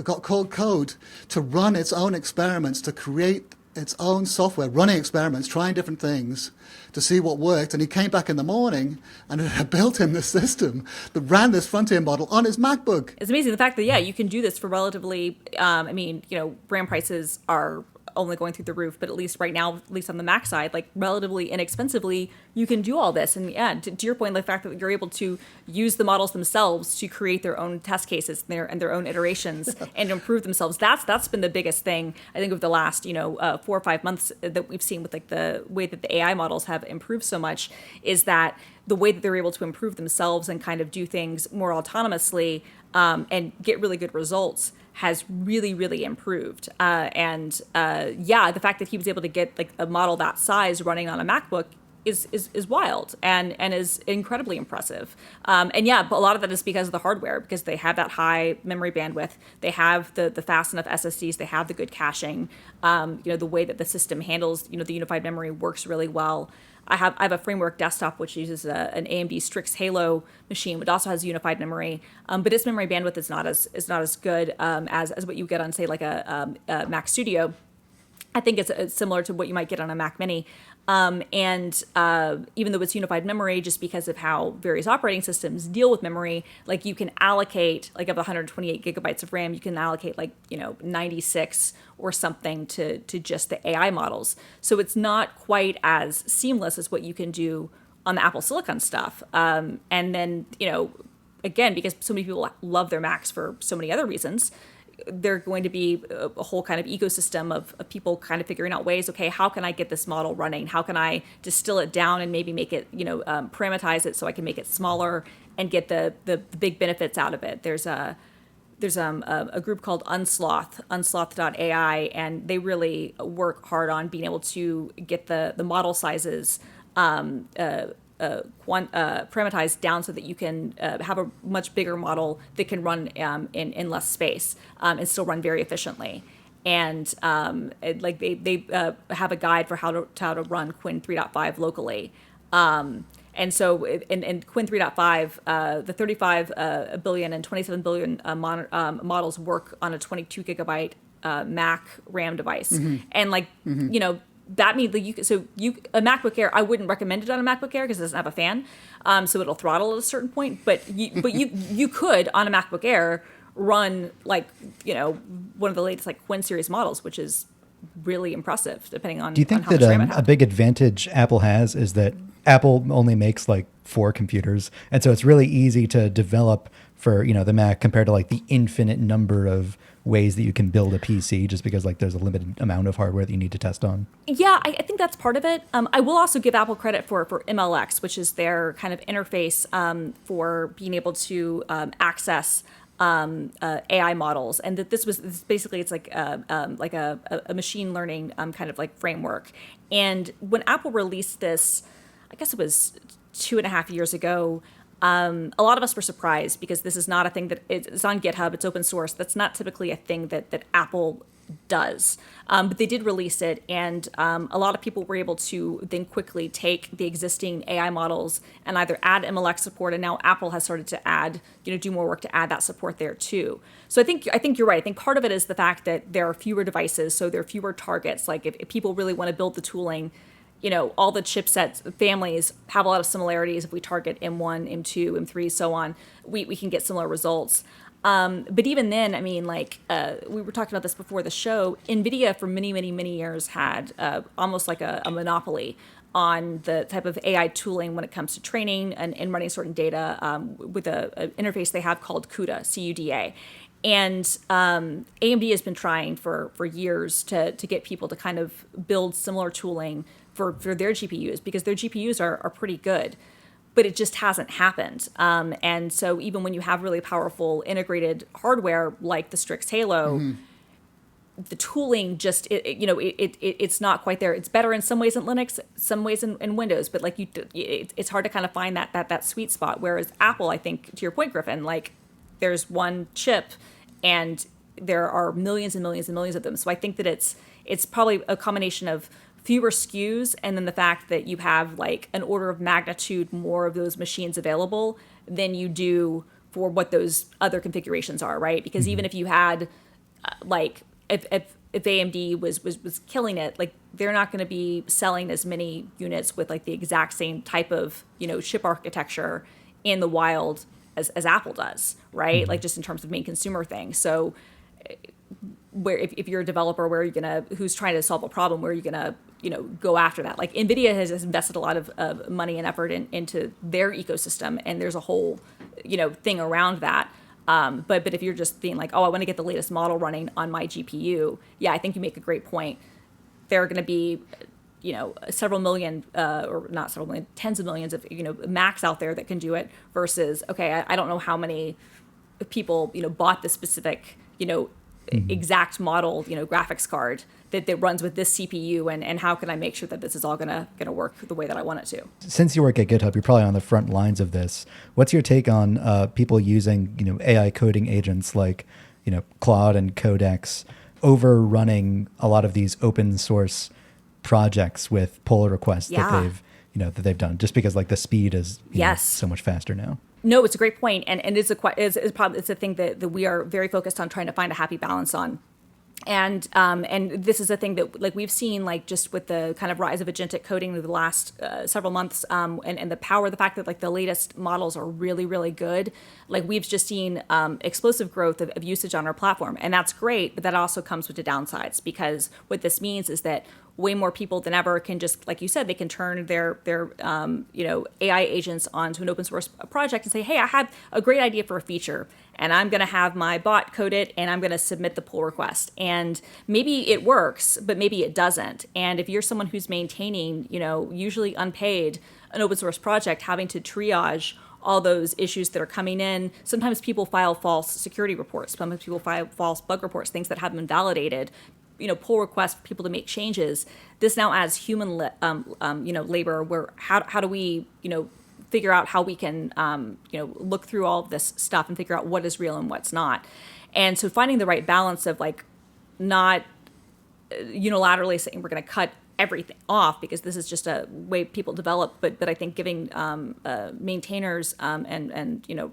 got code to run its own experiments, to create its own software, running experiments, trying different things to see what worked. And he came back in the morning and it had built him this system that ran this frontier model on his MacBook. It's amazing the fact that, you can do this for relatively, brand prices are only going through the roof, but at least right now, at least on the Mac side, like relatively inexpensively, you can do all this. And yeah, to your point, the fact that you're able to use the models themselves to create their own test cases and their own iterations and improve themselves. That's been the biggest thing I think of the last 4 or 5 months that we've seen with like the way that the AI models have improved so much, is that the way that they're able to improve themselves and kind of do things more autonomously and get really good results has really, really improved. The fact that he was able to get like a model that size running on a MacBook is wild and is incredibly impressive. But a lot of that is because of the hardware, because they have that high memory bandwidth, they have the fast enough SSDs, they have the good caching. The way that the system handles the unified memory works really well. I have a framework desktop which uses an AMD Strix Halo machine, which also has unified memory, but its memory bandwidth is not as good as what you get on, say, like a Mac Studio. I think it's similar to what you might get on a Mac Mini. Even though it's unified memory, just because of how various operating systems deal with memory, like you can allocate, like of 128 gigabytes of RAM, you can allocate 96 or something to just the AI models. So it's not quite as seamless as what you can do on the Apple Silicon stuff. And then, again, because so many people love their Macs for so many other reasons, they're going to be a whole kind of ecosystem of people kind of figuring out ways, okay, how can I get this model running? How can I distill it down and maybe make it, parameterize it so I can make it smaller and get the big benefits out of it? There's a group called unsloth.ai, and they really work hard on being able to get the model sizes parameterized down so that you can have a much bigger model that can run in less space and still run very efficiently. And they have a guide for how to run Quinn 3.5 locally. And so in Quinn 3.5, the 35 billion and 27 billion models work on a 22 gigabyte Mac RAM device. And that means that a MacBook Air, I wouldn't recommend it on a MacBook Air because it doesn't have a fan, so it'll throttle at a certain point. But you could on a MacBook Air run one of the latest Quinn series models, which is really impressive depending on. Do you think on how that much RAM it has. a big advantage Apple has is that Apple only makes 4 computers, and so it's really easy to develop for the Mac compared to the infinite number of ways that you can build a PC, just because there's a limited amount of hardware that you need to test on? Yeah, I think that's part of it. I will also give Apple credit for MLX, which is their kind of interface for being able to access AI models, and that this basically it's like a machine learning kind of framework. And when Apple released this, I guess it was 2.5 years ago. A lot of us were surprised because this is not a thing that it's on GitHub. It's open source. That's not typically a thing that Apple does. But they did release it, and a lot of people were able to then quickly take the existing AI models and either add MLX support, and now Apple has started to add, do more work to add that support there too. So I think you're right. I think part of it is the fact that there are fewer devices, so there are fewer targets. If people really want to build the tooling, all the chipsets families have a lot of similarities. If we target M1, M2, M3, so on, we can get similar results. But even then, I mean, we were talking about this before the show, NVIDIA for many, many, many years had almost like a monopoly on the type of AI tooling when it comes to training and running certain data with an interface they have called CUDA, C-U-D-A. And AMD has been trying for years to get people to kind of build similar tooling for their GPUs, because their GPUs are pretty good, but it just hasn't happened. And so even when you have really powerful integrated hardware like the Strix Halo, the tooling just, it's not quite there. It's better in some ways in Linux, some ways in Windows, but it's hard to kind of find that sweet spot. Whereas Apple, I think, to your point, Griffin, there's one chip and there are millions and millions and millions of them. So I think that it's probably a combination of fewer SKUs, and then the fact that you have an order of magnitude more of those machines available than you do for what those other configurations are, right? Because even if you had, if AMD was killing it, they're not going to be selling as many units with the exact same type of chip architecture in the wild as Apple does, right? Just in terms of main consumer things. So where if you're a developer, where are you gonna, who's trying to solve a problem, where are you gonna, go after that? Like NVIDIA has invested a lot of money and effort into their ecosystem, and there's a whole, thing around that. But if you're just being like, oh, I want to get the latest model running on my GPU, yeah, I think you make a great point. There are going to be, several million, or not several million, tens of millions of, Macs out there that can do it versus, okay, I don't know how many people, bought the specific, exact model, graphics card that runs with this CPU, and how can I make sure that this is all gonna work the way that I want it to? Since you work at GitHub, you're probably on the front lines of this. What's your take on people using, AI coding agents like, Claude and Codex overrunning a lot of these open source projects with pull requests that they've done, just because like the speed is so much faster now? No, it's a great point, and it's a thing that we are very focused on trying to find a happy balance on. And this is a thing that like we've seen like just with the kind of rise of agentic coding over the last several months, and the power, the fact that like the latest models are really, really good. Like we've just seen explosive growth of usage on our platform, and that's great. But that also comes with the downsides, because what this means is that way more people than ever can just, like you said, they can turn their AI agents onto an open source project and say, hey, I have a great idea for a feature, and I'm going to have my bot code it, and I'm going to submit the pull request. And maybe it works, but maybe it doesn't. And if you're someone who's maintaining, usually unpaid, an open source project, having to triage all those issues that are coming in. Sometimes people file false security reports. Sometimes people file false bug reports, things that haven't been validated. Pull requests for people to make changes. This now adds human, labor. Where how do we, figure out how we can, look through all of this stuff and figure out what is real and what's not. And so finding the right balance of like not unilaterally saying we're going to cut everything off because this is just a way people develop, but I think giving maintainers and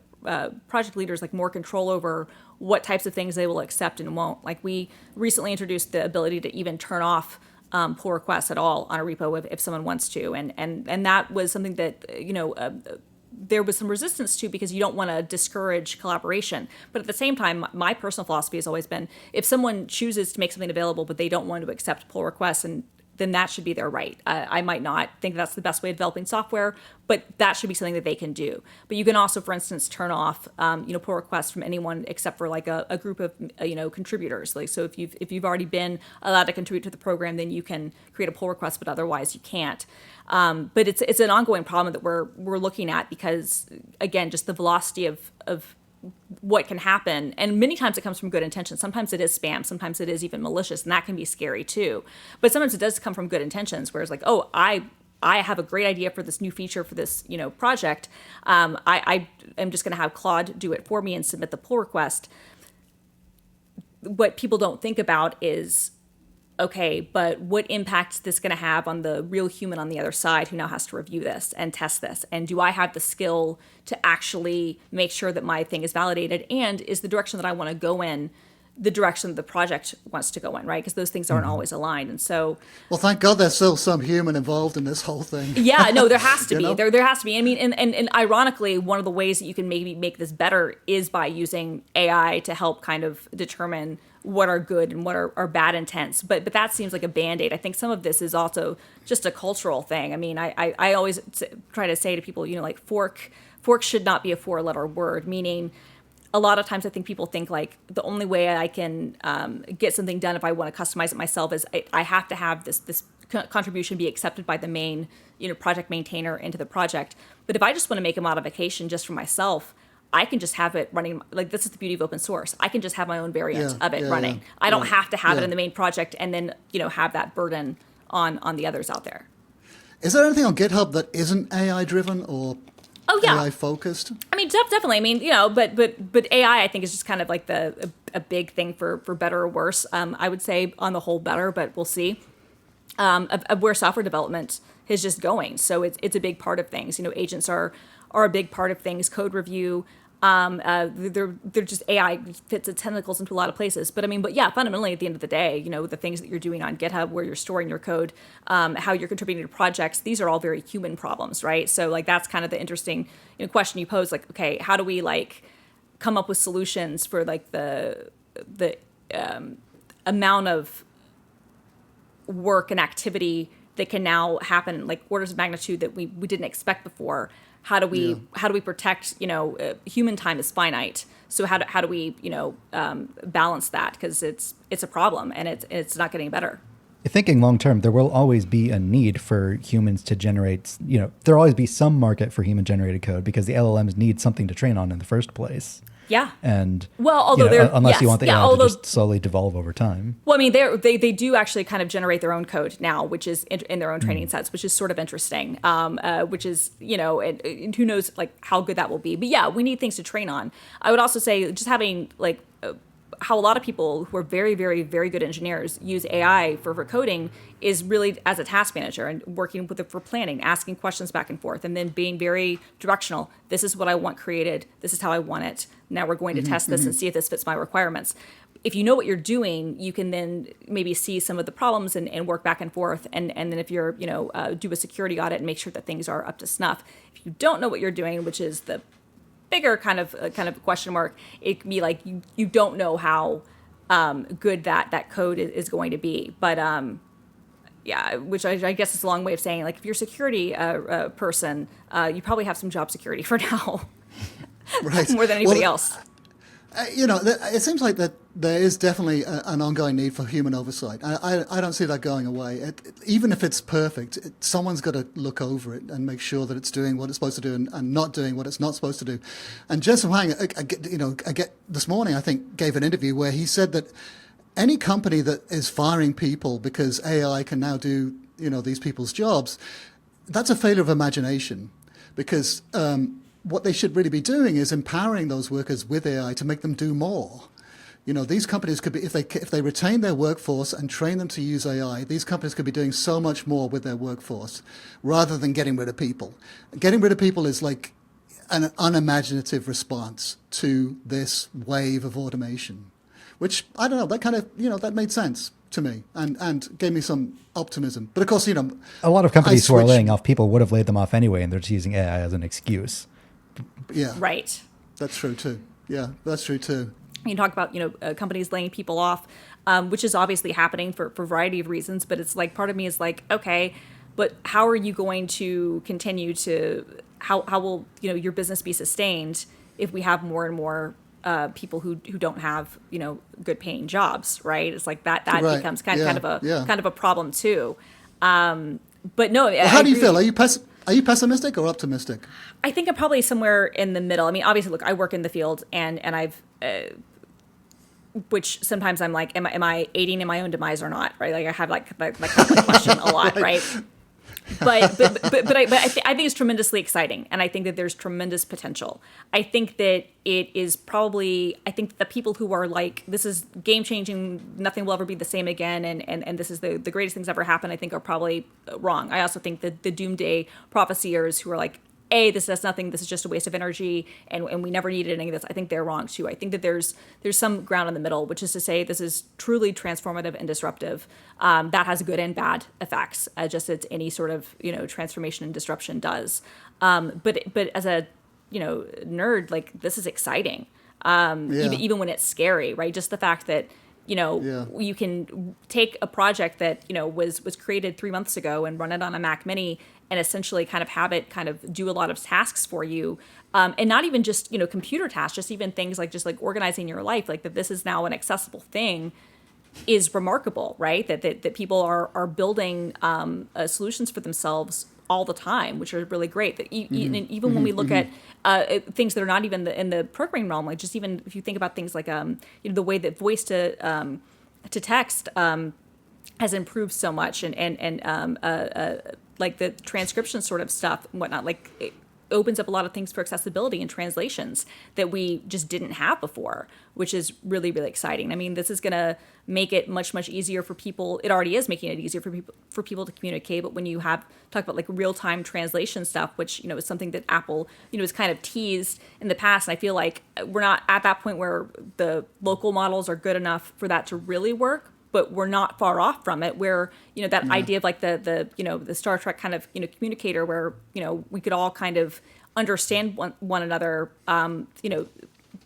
project leaders like more control over what types of things they will accept and won't. Like we recently introduced the ability to even turn off pull requests at all on a repo if someone wants to, and that was something that there was some resistance to, because you don't want to discourage collaboration. But at the same time, my personal philosophy has always been, if someone chooses to make something available but they don't want to accept pull requests, and then that should be their right. I might not think that's the best way of developing software, but that should be something that they can do. But you can also, for instance, turn off, pull requests from anyone except for like a group of, contributors. Like, so if you've already been allowed to contribute to the program, then you can create a pull request, but otherwise you can't. But it's an ongoing problem that we're looking at, because again, just the velocity of what can happen. And many times it comes from good intentions. Sometimes it is spam. Sometimes it is even malicious, and that can be scary too. But sometimes it does come from good intentions, where it's like, oh, I have a great idea for this new feature for this, project. I am just going to have Claude do it for me and submit the pull request. What people don't think about is, okay, but what impact is this going to have on the real human on the other side who now has to review this and test this? And do I have the skill to actually make sure that my thing is validated? And is the direction that I want to go in the direction that the project wants to go in, right? Because those things aren't always aligned. And so... Well, thank God there's still some human involved in this whole thing. Yeah, no, there has to be. There has to be. I mean, and ironically, one of the ways that you can maybe make this better is by using AI to help kind of determine what are good and what are bad intents. But that seems like a Band-Aid. I think some of this is also just a cultural thing. I mean, I always try to say to people, like fork should not be a 4-letter word, meaning a lot of times I think people think like the only way I can get something done if I want to customize it myself is I have to have this contribution be accepted by the main project maintainer into the project. But if I just want to make a modification just for myself, I can just have it running. Like, this is the beauty of open source. I can just have my own variant of it running. Yeah. I don't have to have it in the main project and then have that burden on the others out there. Is there anything on GitHub that isn't AI driven or AI focused? I mean, definitely. I mean, but AI, I think, is just kind of like a big thing for better or worse. I would say on the whole better, but we'll see. Of where software development is just going. So it's a big part of things. Agents are a big part of things. Code review. They're just AI fits its tentacles into a lot of places. But fundamentally at the end of the day, the things that you're doing on GitHub, where you're storing your code, how you're contributing to projects, these are all very human problems, right? So like that's kind of the interesting question you pose. Like, okay, how do we like come up with solutions for like the amount of work and activity that can now happen, like orders of magnitude that we didn't expect before. How do we protect, human time is finite. So how do we, balance that? Because it's a problem, and it's not getting better. Thinking long term, there will always be a need for humans to generate, there'll always be some market for human generated code because the LLMs need something to train on in the first place. Yeah. And well, although unless you want the AI to just slowly devolve over time. Well, I mean, they do actually kind of generate their own code now, which is in their own training sets, which is sort of interesting. Which is and who knows like how good that will be. But yeah, we need things to train on. I would also say just having like how a lot of people who are very, very, very good engineers use AI for coding is really as a task manager and working with it for planning, asking questions back and forth, and then being very directional. This is what I want created. This is how I want it. Now we're going to test this and see if this fits my requirements. If you know what you're doing, you can then maybe see some of the problems and work back and forth. And then if you're, do a security audit and make sure that things are up to snuff. If you don't know what you're doing, which is the bigger kind of question mark, it can be like you don't know how good that code is going to be. But yeah, which I guess is a long way of saying like if you're a security person, you probably have some job security for now, right? More than anybody else. It seems like that there is definitely an ongoing need for human oversight. I don't see that going away. Even if it's perfect, someone's got to look over it and make sure that it's doing what it's supposed to do and not doing what it's not supposed to do. And Jensen Huang, this morning, I think, gave an interview where he said that any company that is firing people because AI can now do, these people's jobs, that's a failure of imagination because what they should really be doing is empowering those workers with AI to make them do more. These companies could be, if they retain their workforce and train them to use AI, these companies could be doing so much more with their workforce rather than getting rid of people. Getting rid of people is like an unimaginative response to this wave of automation, which, I don't know, that kind of, that made sense to me and gave me some optimism. But of course, a lot of companies who are laying off people would have laid them off anyway, and they're just using AI as an excuse. Yeah. Right. That's true too. Yeah, that's true too. You talk about, companies laying people off, which is obviously happening for a variety of reasons. But it's like, part of me is like, okay, but how are you going to continue to, how will, your business be sustained if we have more and more people who don't have, good paying jobs, right? It's like that right. becomes kind of a problem too. But no, well, how do you feel? Are you pessimistic or optimistic? I think I'm probably somewhere in the middle. I mean, obviously, look, I work in the field, and I've, which sometimes I'm like, am I aiding in my own demise or not? Right? Like I have like kind of question a lot, right? But I think it's tremendously exciting, and I think that there's tremendous potential. I think that it is probably, I think the people who are like, this is game changing, nothing will ever be the same again, and this is the greatest things ever happen, I think are probably wrong. I also think that the doomsday prophesiers who are like, this does nothing, this is just a waste of energy, and we never needed any of this, I think they're wrong too. I think that there's some ground in the middle, which is to say this is truly transformative and disruptive. That has good and bad effects, just as any sort of transformation and disruption does. But as a nerd, like this is exciting. Even when it's scary, right? Just the fact that you can take a project that was created 3 months ago and run it on a Mac Mini and essentially kind of have it kind of do a lot of tasks for you, and not even just computer tasks, just even things like organizing your life, like that this is now an accessible thing, is remarkable, right? That people are building solutions for themselves all the time, which are really great. That even when we look at things that are not even in the programming realm, like just even if you think about things like the way that voice to text has improved so much, and like the transcription sort of stuff and whatnot, like it opens up a lot of things for accessibility and translations that we just didn't have before, which is really, really exciting. I mean, this is going to make it much, much easier for people. It already is making it easier for people to communicate. But when you talk about like real-time translation stuff, which, is something that Apple, has kind of teased in the past. And I feel like we're not at that point where the local models are good enough for that to really work. But we're not far off from it, where that idea of like the Star Trek kind of communicator, where we could all kind of understand one another,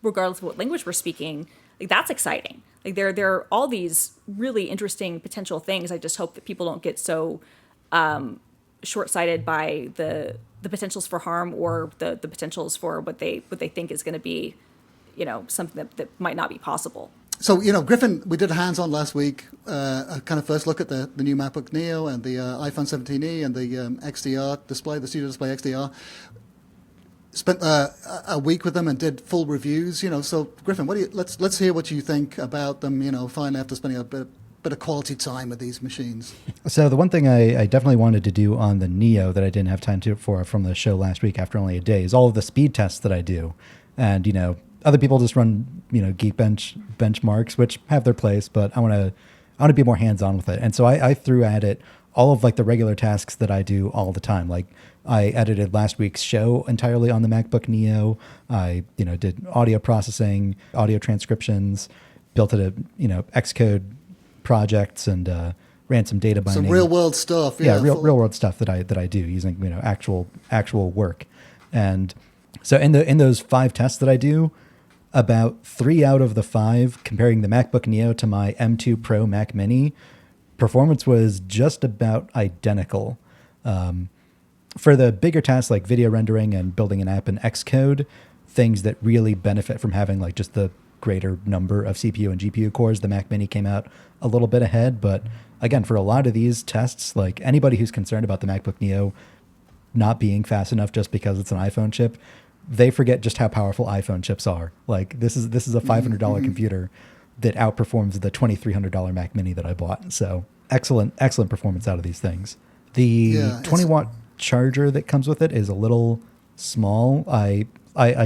regardless of what language we're speaking. Like that's exciting. Like there are all these really interesting potential things. I just hope that people don't get so short-sighted by the potentials for harm or the potentials for what they think is going to be, something that might not be possible. So, Griffin, we did a hands-on last week, a kind of first look at the new MacBook Neo and the iPhone 17e and the XDR display, the Studio Display XDR. Spent a week with them and did full reviews. So Griffin, let's hear what you think about them. Finally after spending a bit of quality time with these machines. So the one thing I definitely wanted to do on the Neo that I didn't have time to for from the show last week after only a day is all of the speed tests that I do, and other people just run Geekbench benchmarks, which have their place, but I want to be more hands on with it, and so I threw at it all of like the regular tasks that I do all the time. Like I edited last week's show entirely on the MacBook Neo. I did audio processing, audio transcriptions, built it Xcode projects, and ran some data binding. Some real world stuff. Yeah, real world stuff that I do using actual work. And so in those 5 tests that I do, about 3 out of the 5 comparing the MacBook Neo to my M2 Pro Mac Mini, performance was just about identical. For the bigger tasks like video rendering and building an app in Xcode, things that really benefit from having like just the greater number of CPU and GPU cores, the Mac Mini came out a little bit ahead. But again, for a lot of these tests, like anybody who's concerned about the MacBook Neo not being fast enough just because it's an iPhone chip, they forget just how powerful iPhone chips are. Like this is a $500 computer that outperforms the $2,300 Mac Mini that I bought. So excellent performance out of these things. The 20 watt charger that comes with it is a little small. I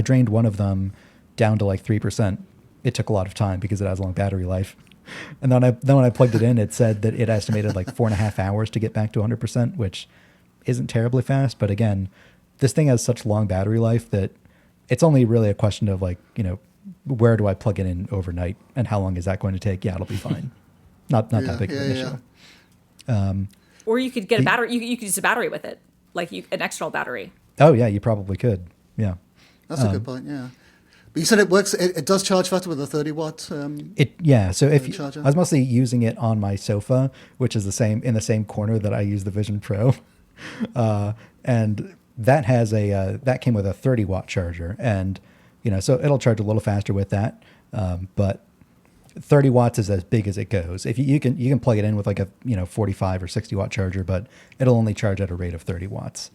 drained one of them down to like 3%. It took a lot of time because it has a long battery life. And then when I plugged it in, it said that it estimated like 4.5 hours to get back to 100%, which isn't terribly fast. But again, this thing has such long battery life that it's only really a question of like, where do I plug it in overnight and how long is that going to take? Yeah, it'll be fine. Not that big of an issue. Or you could get a battery. You could use a battery with it, like an external battery. Oh yeah, you probably could. Yeah, that's a good point. Yeah, but you said it works. It does charge faster with a 30 watt. So I was mostly using it on my sofa, which is in the same corner that I use the Vision Pro, and that has that came with a 30 watt charger, and so it'll charge a little faster with that, but 30 watts is as big as it goes. If you can plug it in with like a 45 or 60 watt charger, but it'll only charge at a rate of 30 watts.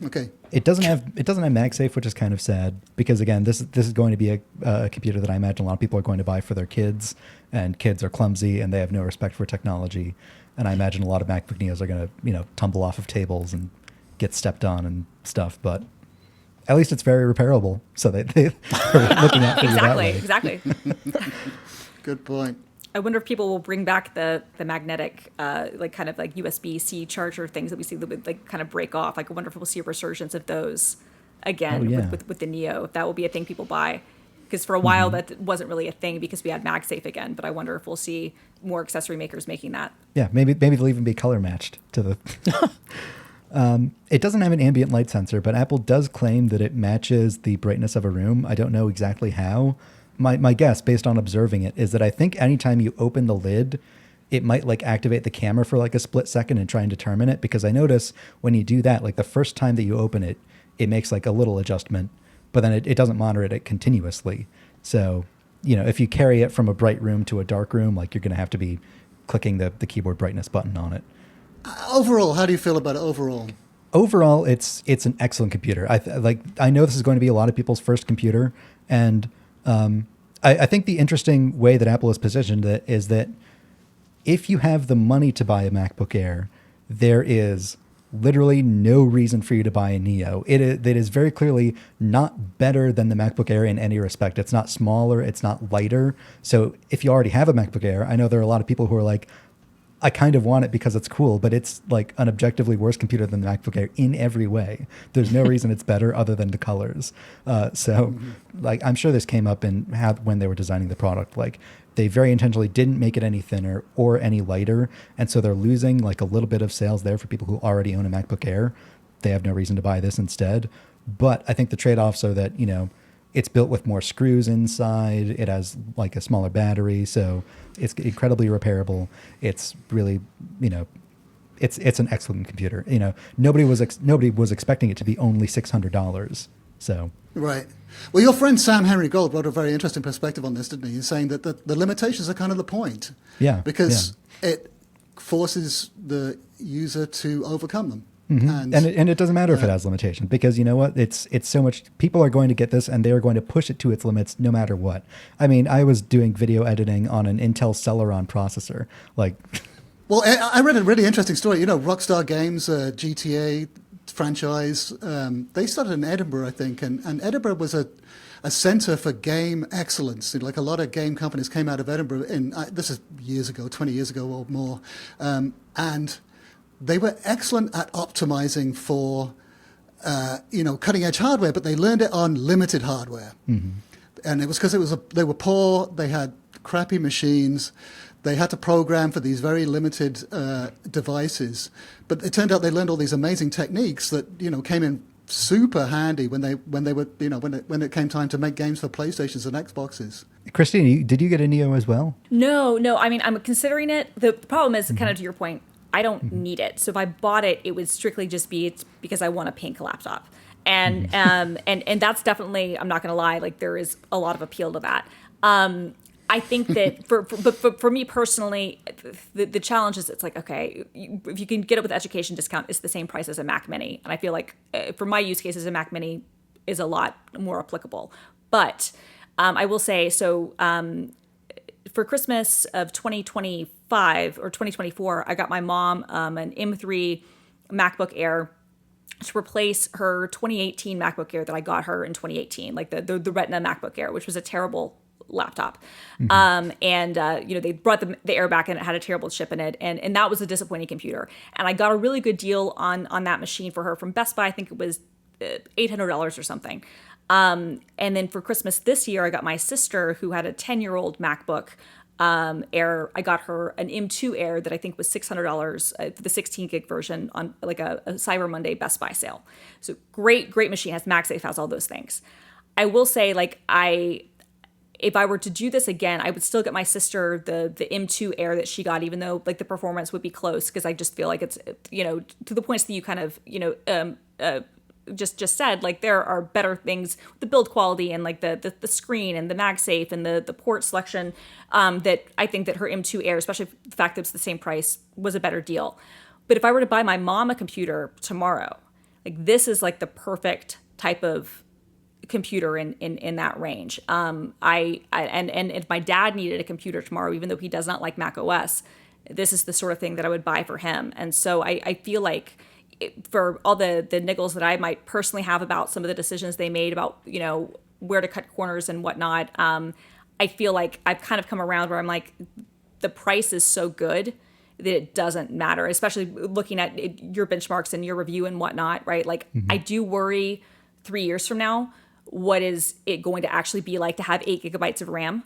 Okay. It doesn't have MagSafe, which is kind of sad because again, this is going to be a computer that I imagine a lot of people are going to buy for their kids, and kids are clumsy and they have no respect for technology, and I imagine a lot of MacBook Neos are going to tumble off of tables and get stepped on and stuff, but at least it's very repairable, so they are looking at it that way. Exactly. Good point. I wonder if people will bring back the magnetic, like kind of like USB-C charger things that we see that would like kind of break off. Like I wonder if we'll see a resurgence of those again with the Neo. If that will be a thing people buy, because for a while that wasn't really a thing because we had MagSafe again. But I wonder if we'll see more accessory makers making that. Yeah, maybe they'll even be color matched to the. It doesn't have an ambient light sensor, but Apple does claim that it matches the brightness of a room. I don't know exactly how. My guess, based on observing it, is that I think anytime you open the lid, it might like activate the camera for like a split second and try and determine it. Because I notice when you do that, like the first time that you open it, it makes like a little adjustment, but then it doesn't monitor it continuously. So, if you carry it from a bright room to a dark room, like you're going to have to be clicking the keyboard brightness button on it. Overall, how do you feel about it overall? Overall, it's an excellent computer. I know this is going to be a lot of people's first computer, and I think the interesting way that Apple has positioned it is that if you have the money to buy a MacBook Air, there is literally no reason for you to buy a Neo. It is very clearly not better than the MacBook Air in any respect. It's not smaller. It's not lighter. So if you already have a MacBook Air, I know there are a lot of people who are like, I kind of want it because it's cool, but it's like an objectively worse computer than the MacBook Air in every way. There's no reason it's better other than the colors. Like I'm sure this came up in when they were designing the product. Like they very intentionally didn't make it any thinner or any lighter, and so they're losing like a little bit of sales there for people who already own a MacBook Air. They have no reason to buy this instead. But I think the trade-offs are that It's built with more screws inside. It has like a smaller battery, so it's incredibly repairable. It's really, it's an excellent computer. Nobody was expecting it to be only $600. So Right. Well, your friend Sam Henry Gold wrote a very interesting perspective on this, didn't he? He's saying that the limitations are kind of the point. Yeah. Because it forces the user to overcome them. Mm-hmm. And it doesn't matter if it has limitations, because you know what? It's so much. People are going to get this, and they are going to push it to its limits no matter what. I mean, I was doing video editing on an Intel Celeron processor. Well, I read a really interesting story. Rockstar Games, GTA franchise. They started in Edinburgh, I think, and Edinburgh was a center for game excellence. Like a lot of game companies came out of Edinburgh. This is years ago, 20 years ago or more, and they were excellent at optimizing for, cutting edge hardware, but they learned it on limited hardware. Mm-hmm. And it was because they were poor, they had crappy machines, they had to program for these very limited devices. But it turned out they learned all these amazing techniques that, came in super handy when it came time to make games for PlayStations and Xboxes. Christina, did you get a Neo as well? No. I mean, I'm considering it. The problem is, kind of to your point, I don't need it. So if I bought it, it would strictly just be because I want a pink laptop. And and that's definitely, I'm not going to lie, like there is a lot of appeal to that. I think that for me personally, the challenge is it's like, okay, if you can get it with education discount, it's the same price as a Mac Mini. And I feel like for my use cases, a Mac Mini is a lot more applicable. But I will say, so for Christmas of 2025 or 2024, I got my mom an M3 MacBook Air to replace her 2018 MacBook Air that I got her in 2018, like the Retina MacBook Air, which was a terrible laptop. Mm-hmm. They brought the Air back and it had a terrible chip in it. And that was a disappointing computer. And I got a really good deal on that machine for her from Best Buy. I think it was $800 or something. And then for Christmas this year, I got my sister, who had a 10-year-old MacBook Air. I got her an M2 Air that I think was $600 for the 16 gig version on like a Cyber Monday Best Buy sale. So great machine, has MagSafe, has all those things. I will say, like, if I were to do this again, I would still get my sister the M2 Air that she got, even though like the performance would be close, because I just feel like it's, to the points that you kind of, just said, like there are better things, the build quality and like the screen and the MagSafe and the port selection that I think that her M2 Air, especially the fact that it's the same price, was a better deal. But if I were to buy my mom a computer tomorrow, like this is like the perfect type of computer in that range. And if my dad needed a computer tomorrow, even though he does not like Mac OS, this is the sort of thing that I would buy for him. And so I feel like for all the niggles that I might personally have about some of the decisions they made about, where to cut corners and whatnot, I feel like I've kind of come around where I'm like, the price is so good that it doesn't matter, especially looking at your benchmarks and your review and whatnot, right? Like, mm-hmm. I do worry 3 years from now, what is it going to actually be like to have 8 gigabytes of RAM?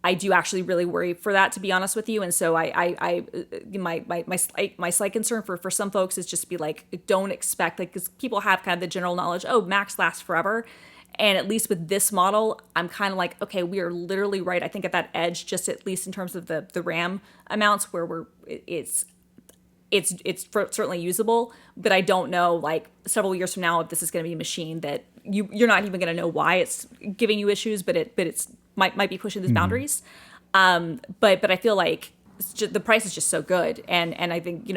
I do actually really worry for that, to be honest with you. And so my slight concern for some folks is just to be like, don't expect, like, because people have kind of the general knowledge, Macs last forever. And at least with this model, I'm kind of like, okay, we are literally right, I think, at that edge, just at least in terms of the RAM amounts, where it's certainly usable, but I don't know, like, several years from now, if this is going to be a machine that you're not even going to know why it's giving you issues, but it's might be pushing those mm-hmm. boundaries. But I feel like the price is just so good, and I think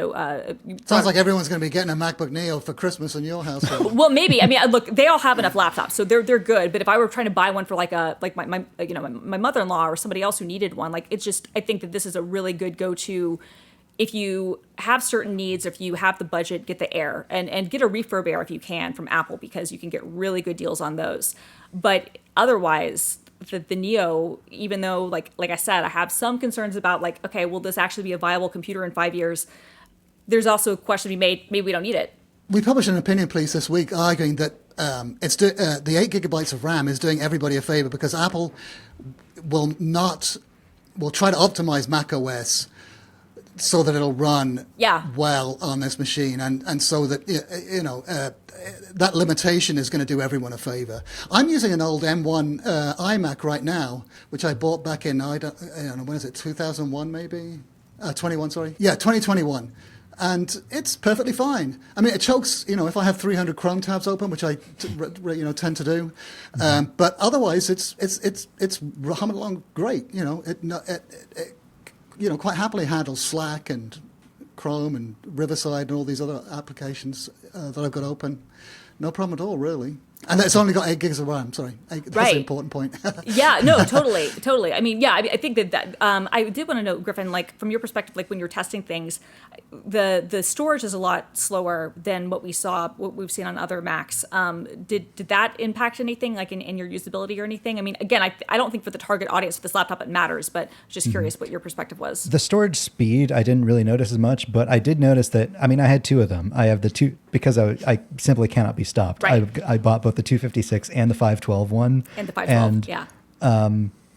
sounds like everyone's going to be getting a MacBook Neo for Christmas in your house. Well, maybe. I mean, look, they all have enough laptops, so they're good. But if I were trying to buy one for my mother-in-law or somebody else who needed one, like, it's just, I think that this is a really good go-to. If you have certain needs, if you have the budget, get the Air and get a refurb Air if you can from Apple, because you can get really good deals on those. But otherwise, the Neo, even though, like I said, I have some concerns about, like, okay, will this actually be a viable computer in 5 years? There's also a question to be made, maybe we don't need it. We published an opinion piece this week arguing that the 8 gigabytes of RAM is doing everybody a favor, because Apple will try to optimize Mac OS so that it'll run Yeah. well on this machine, and so that that limitation is going to do everyone a favor. I'm using an old M1 iMac right now, which I bought back in I don't know, when is it, 2001 maybe, 21, sorry, yeah, 2021. And it's perfectly fine. I mean, it chokes, if I have 300 Chrome tabs open, which I, tend to do. But otherwise, it's humming along great. It quite happily handles Slack and Chrome and Riverside and all these other applications that I've got open. No problem at all, really. And it's only got 8 gigs of RAM. Sorry, that's Right. the important point. Yeah, no, totally. I mean, yeah, I think that I did want to know, Griffin, like from your perspective, like when you're testing things, the storage is a lot slower than what we've seen on other Macs. Did that impact anything, like in your usability or anything? I mean, again, I don't think for the target audience for this laptop it matters, but just curious what your perspective was. The storage speed, I didn't really notice as much, but I did notice that, I mean, I had 2 of them. I have the 2, because I simply cannot be stopped. Right. I bought both the 256 and the 512 one. And the 512, yeah.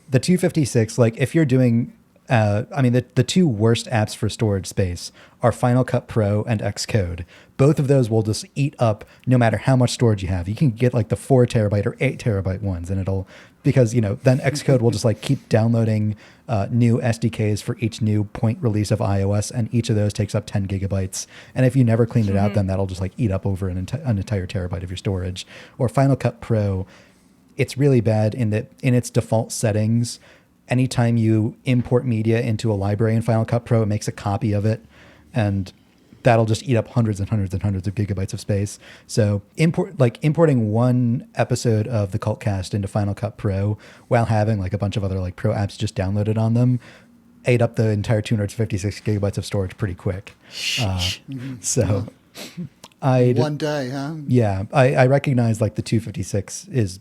The 256, like if you're doing, the 2 worst apps for storage space are Final Cut Pro and Xcode. Both of those will just eat up no matter how much storage you have. You can get like the 4 terabyte or 8 terabyte ones, and because then Xcode will just like keep downloading new SDKs for each new point release of iOS, and each of those takes up 10 gigabytes. And if you never cleaned it out, then that'll just like eat up over an entire terabyte of your storage. Or Final Cut Pro, it's really bad in its default settings. Anytime you import media into a library in Final Cut Pro, it makes a copy of it, and that'll just eat up hundreds and hundreds and hundreds of gigabytes of space. So importing one episode of the Cultcast into Final Cut Pro while having like a bunch of other like pro apps just downloaded on them ate up the entire 256 gigabytes of storage pretty quick. So One day, huh? Yeah, I recognize like the 256 is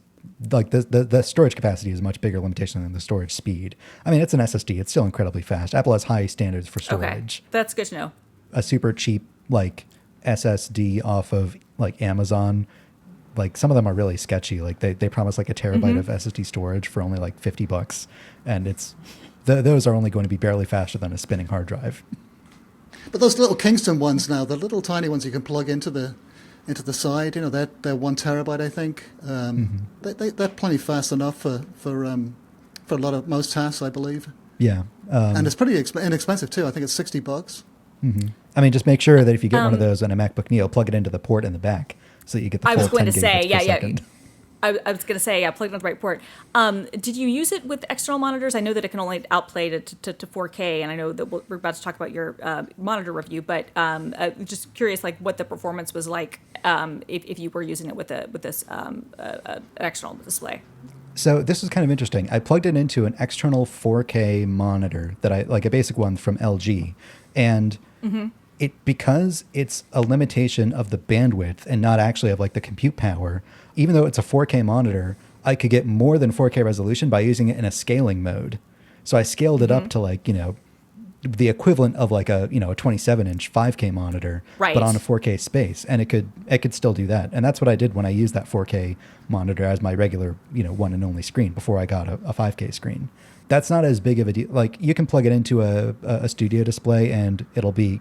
like the storage capacity is a much bigger limitation than the storage speed. I mean, it's an SSD. It's still incredibly fast. Apple has high standards for storage. Okay, that's good to know. A super cheap like SSD off of like Amazon, like some of them are really sketchy. Like they promise like a terabyte of SSD storage for only like $50, and those are only going to be barely faster than a spinning hard drive. But those little Kingston ones now, the little tiny ones you can plug into the side, they're 1 terabyte, I think. They're plenty fast enough for most tasks, I believe. Yeah, and it's pretty inexpensive too. I think it's $60. I mean, just make sure that if you get one of those on a MacBook Neo, plug it into the port in the back so that you get the full 10 gigabits per second. I was going to say, yeah, plugged into the right port. Did you use it with external monitors? I know that it can only outplay to 4K, and I know that we're about to talk about your monitor review, but just curious, like what the performance was like if you were using it with this external display. So this is kind of interesting. I plugged it into an external 4K monitor like a basic one from LG, and because it's a limitation of the bandwidth and not actually of like the compute power, even though it's a 4K monitor, I could get more than 4K resolution by using it in a scaling mode. So I scaled it up to like, the equivalent of like a 27-inch 5K monitor, right, but on a 4K space, and it could still do that. And that's what I did when I used that 4K monitor as my regular, one and only screen before I got a 5K screen. That's not as big of a deal. Like you can plug it into a studio display and it'll be,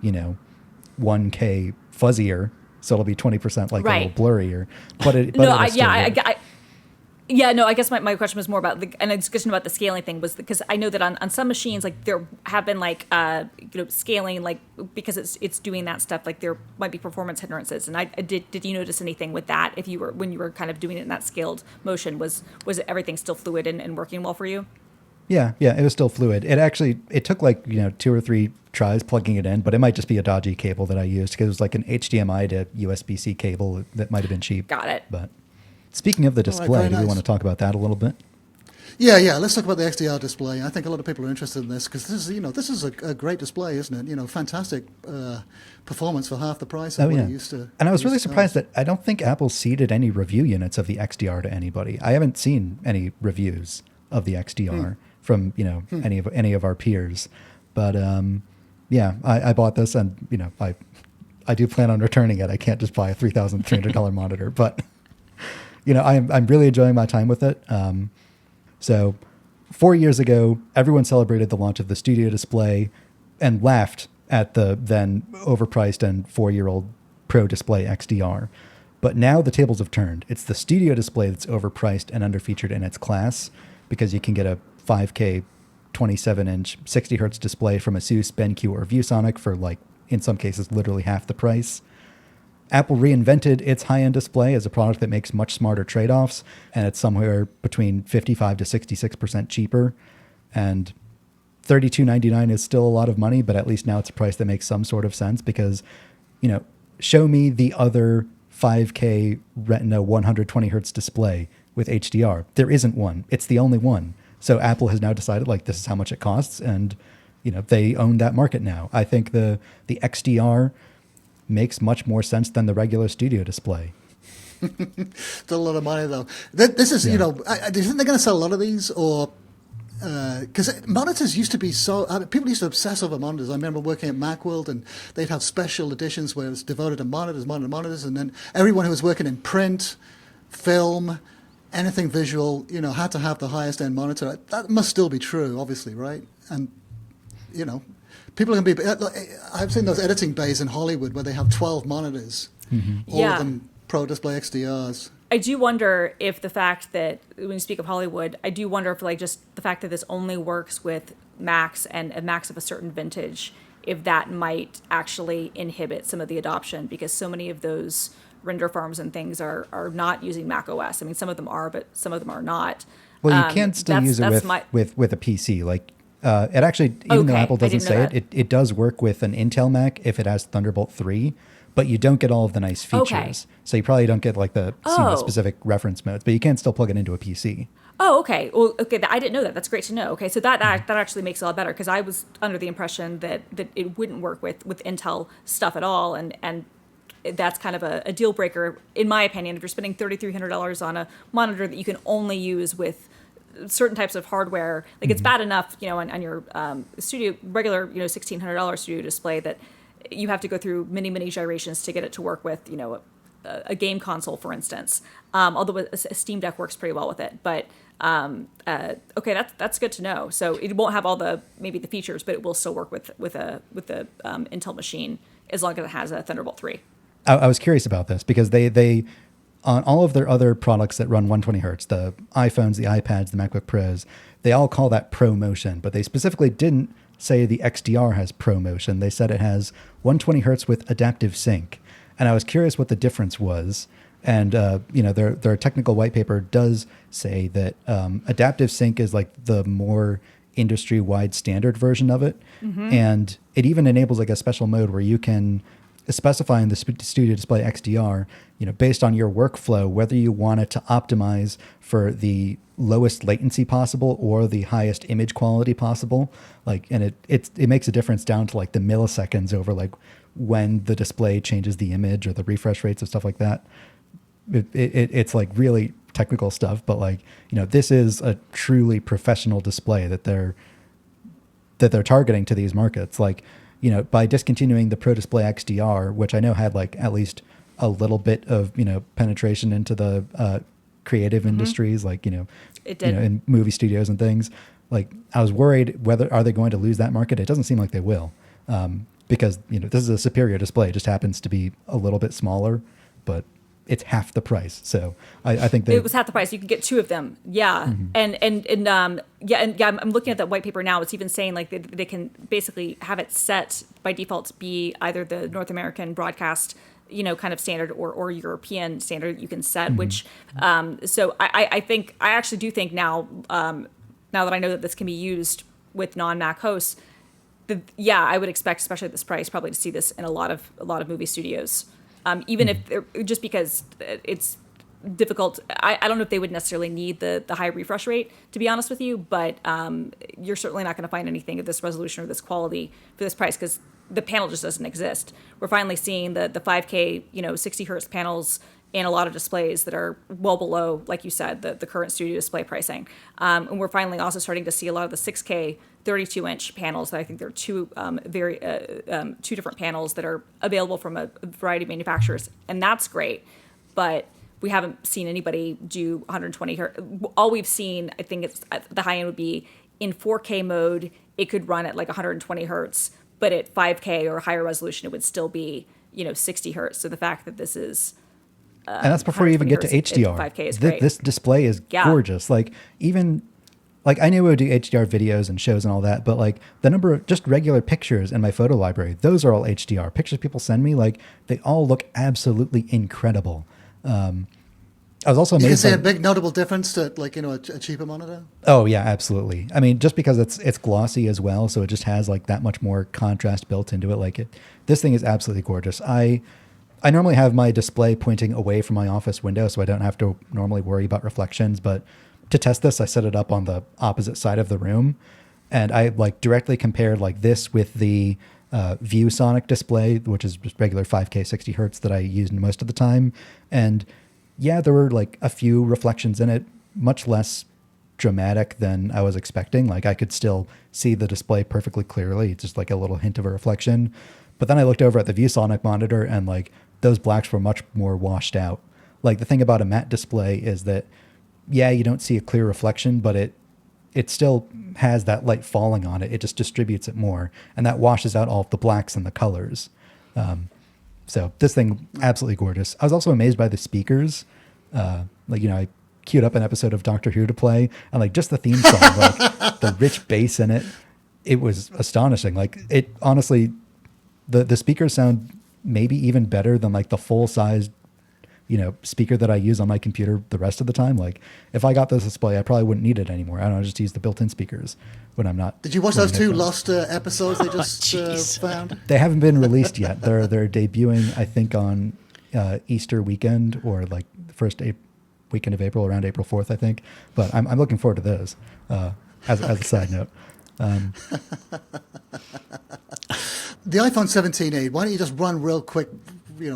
1K fuzzier. So it'll be 20% like a little blurrier, but I guess my question was more about and the discussion about the scaling thing was because I know that on some machines, like there have been like, scaling, like because it's doing that stuff, like there might be performance hindrances. And did you notice anything with that when you were kind of doing it in that scaled motion, was everything still fluid and working well for you? Yeah, it was still fluid. It took like, 2 or 3 tries plugging it in, but it might just be a dodgy cable that I used because it was like an HDMI to USB-C cable that might have been cheap. Got it. But speaking of the display, do we want to talk about that a little bit? Yeah. Let's talk about the XDR display. I think a lot of people are interested in this because this is a great display, isn't it? Fantastic performance for half the price of what it used to. And I was really surprised that I don't think Apple seeded any review units of the XDR to anybody. I haven't seen any reviews of the XDR from any of our peers, but I bought this, and I do plan on returning it. I can't just buy a $3,300 monitor, but I'm really enjoying my time with it. So 4 years ago, everyone celebrated the launch of the Studio Display and laughed at the then overpriced and 4-year-old Pro Display XDR. But now the tables have turned. It's the Studio Display that's overpriced and underfeatured in its class, because you can get a 5K 27-inch 60 hertz display from Asus, BenQ, or ViewSonic for, like, in some cases, literally half the price. Apple reinvented its high-end display as a product that makes much smarter trade-offs, and it's somewhere between 55 to 66% cheaper. And $32.99 is still a lot of money, but at least now it's a price that makes some sort of sense, because, you know, show me the other 5K Retina 120 hertz display with HDR. There isn't one. It's the only one. So Apple has now decided, like, this is how much it costs, and, you know, they own that market now. I think the XDR makes much more sense than the regular Studio Display. Still a lot of money, though. This is, Yeah. you know, do you think they're going to sell a lot of these, or because monitors used to be so people used to obsess over monitors. I remember working at Macworld, and they'd have special editions where it was devoted to monitors, and then everyone who was working in print, film, anything visual, you know, had to have the highest end monitor. That must still be true, obviously, right? And, you know, people are going to be. I've seen those editing bays in Hollywood where they have 12 monitors, all of them Pro Display XDRs. I do wonder if the fact that, when you speak of Hollywood, I do wonder if, like, just the fact that this only works with Macs and a Macs of a certain vintage, if that might actually inhibit some of the adoption, because so many of those render farms and things are not using Mac OS. I mean, some of them are, but some of them are not. Well, you can still use it with a PC. Like, it actually, even though Apple doesn't say it does work with an Intel Mac if it has Thunderbolt 3. But you don't get all of the nice features. Okay. So you probably don't get, like, the specific reference modes, but you can still plug it into a PC. Oh, okay. Well, okay. I didn't know that. That's great to know. Okay, so that actually makes it a lot better, because I was under the impression that it wouldn't work with Intel stuff at all, and that's kind of a deal breaker, in my opinion. If you're spending $3,300 on a monitor that you can only use with certain types of hardware, like, it's bad enough, you know, on your regular, you know, $1,600 Studio Display, that you have to go through many gyrations to get it to work with, you know, a game console, for instance. Although a Steam Deck works pretty well with it. But okay, that's good to know. So it won't have all the features, but it will still work with the Intel machine, as long as it has a Thunderbolt 3. I was curious about this, because they on all of their other products that run 120 hertz, the iPhones, the iPads, the MacBook Pros, they all call that Pro Motion, but they specifically didn't say the XDR has Pro Motion. They said it has 120 hertz with adaptive sync. And I was curious what the difference was. And, you know, their technical white paper does say that adaptive sync is, like, the more industry-wide standard version of it. And it even enables, like, a special mode where you can specify in the Studio Display XDR, you know, based on your workflow, whether you want it to optimize for the lowest latency possible or the highest image quality possible. Like, and it makes a difference down to, like, the milliseconds over, like, when the display changes the image or the refresh rates and stuff like that. It's like really technical stuff, but, like, you know, this is a truly professional display that they're targeting to these markets. Like, you know, by discontinuing the Pro Display XDR, which I know had, like, at least a little bit of, you know, penetration into the creative industries, like, you know, It did. You know, in movie studios and things. Like, I was worried, are they going to lose that market? It doesn't seem like they will, because, you know, this is a superior display. It just happens to be a little bit smaller, but it's half the price. So I think it was half the price. You could get two of them. Yeah. I'm looking at that white paper now. It's even saying, like, they can basically have it set by default to be either the North American broadcast, you know, kind of standard, or European standard that you can set, which, so I actually do think now that I know that this can be used with non-Mac hosts, I would expect, especially at this price, probably to see this in a lot of movie studios. Even if just because it's difficult. I don't know if they would necessarily need the high refresh rate, to be honest with you, but you're certainly not going to find anything of this resolution or this quality for this price, because the panel just doesn't exist. We're finally seeing the 5K, you know, 60 hertz panels in a lot of displays that are well below, like you said, the current Studio Display pricing. And we're finally also starting to see a lot of the 6K 32-inch panels that I think there are two different panels that are available from a variety of manufacturers, and that's great. But we haven't seen anybody do 120 hertz. All we've seen, I think, it's at the high end would be in 4K mode. It could run at like 120 hertz, but at 5K or higher resolution, it would still be 60 hertz. So the fact that this is and that's before you even get to 120 HDR. hertz at 5K is great. This display is gorgeous. Like even like I knew I would do HDR videos and shows and all that, but like the number of just regular pictures in my photo library, those are all HDR. Pictures people send me, like they all look absolutely incredible. I was also amazed. You can see a big notable difference to like, a cheaper monitor? Oh yeah, absolutely. I mean, just because it's glossy as well, so it just has like that much more contrast built into it. Like this thing is absolutely gorgeous. I normally have my display pointing away from my office window, so I don't have to normally worry about reflections. But to test this, I set it up on the opposite side of the room, and I like directly compared like this with the ViewSonic display, which is just regular 5K 60 hertz that I used most of the time. And yeah, there were like a few reflections in it, much less dramatic than I was expecting. Like I could still see the display perfectly clearly, just like a little hint of a reflection. But then I looked over at the ViewSonic monitor and like those blacks were much more washed out. Like the thing about a matte display is that, yeah, you don't see a clear reflection, but it still has that light falling on it. It just distributes it more, and that washes out all of the blacks and the colors. So this thing, absolutely gorgeous. I was also amazed by the speakers. I queued up an episode of Doctor Who to play, and like just the theme song, like the rich bass in it, it was astonishing. Like it honestly, the speakers sound maybe even better than like the full size, speaker that I use on my computer the rest of the time. Like if I got this display, I probably wouldn't need it anymore. I don't know, just use the built-in speakers when I'm not. Did you watch those two lost episodes they just found? They haven't been released yet. They're debuting, I think, on Easter weekend or like the first weekend of April, around April 4th, I think. But I'm looking forward to those as a side note. The iPhone 17e, why don't you just run real quick,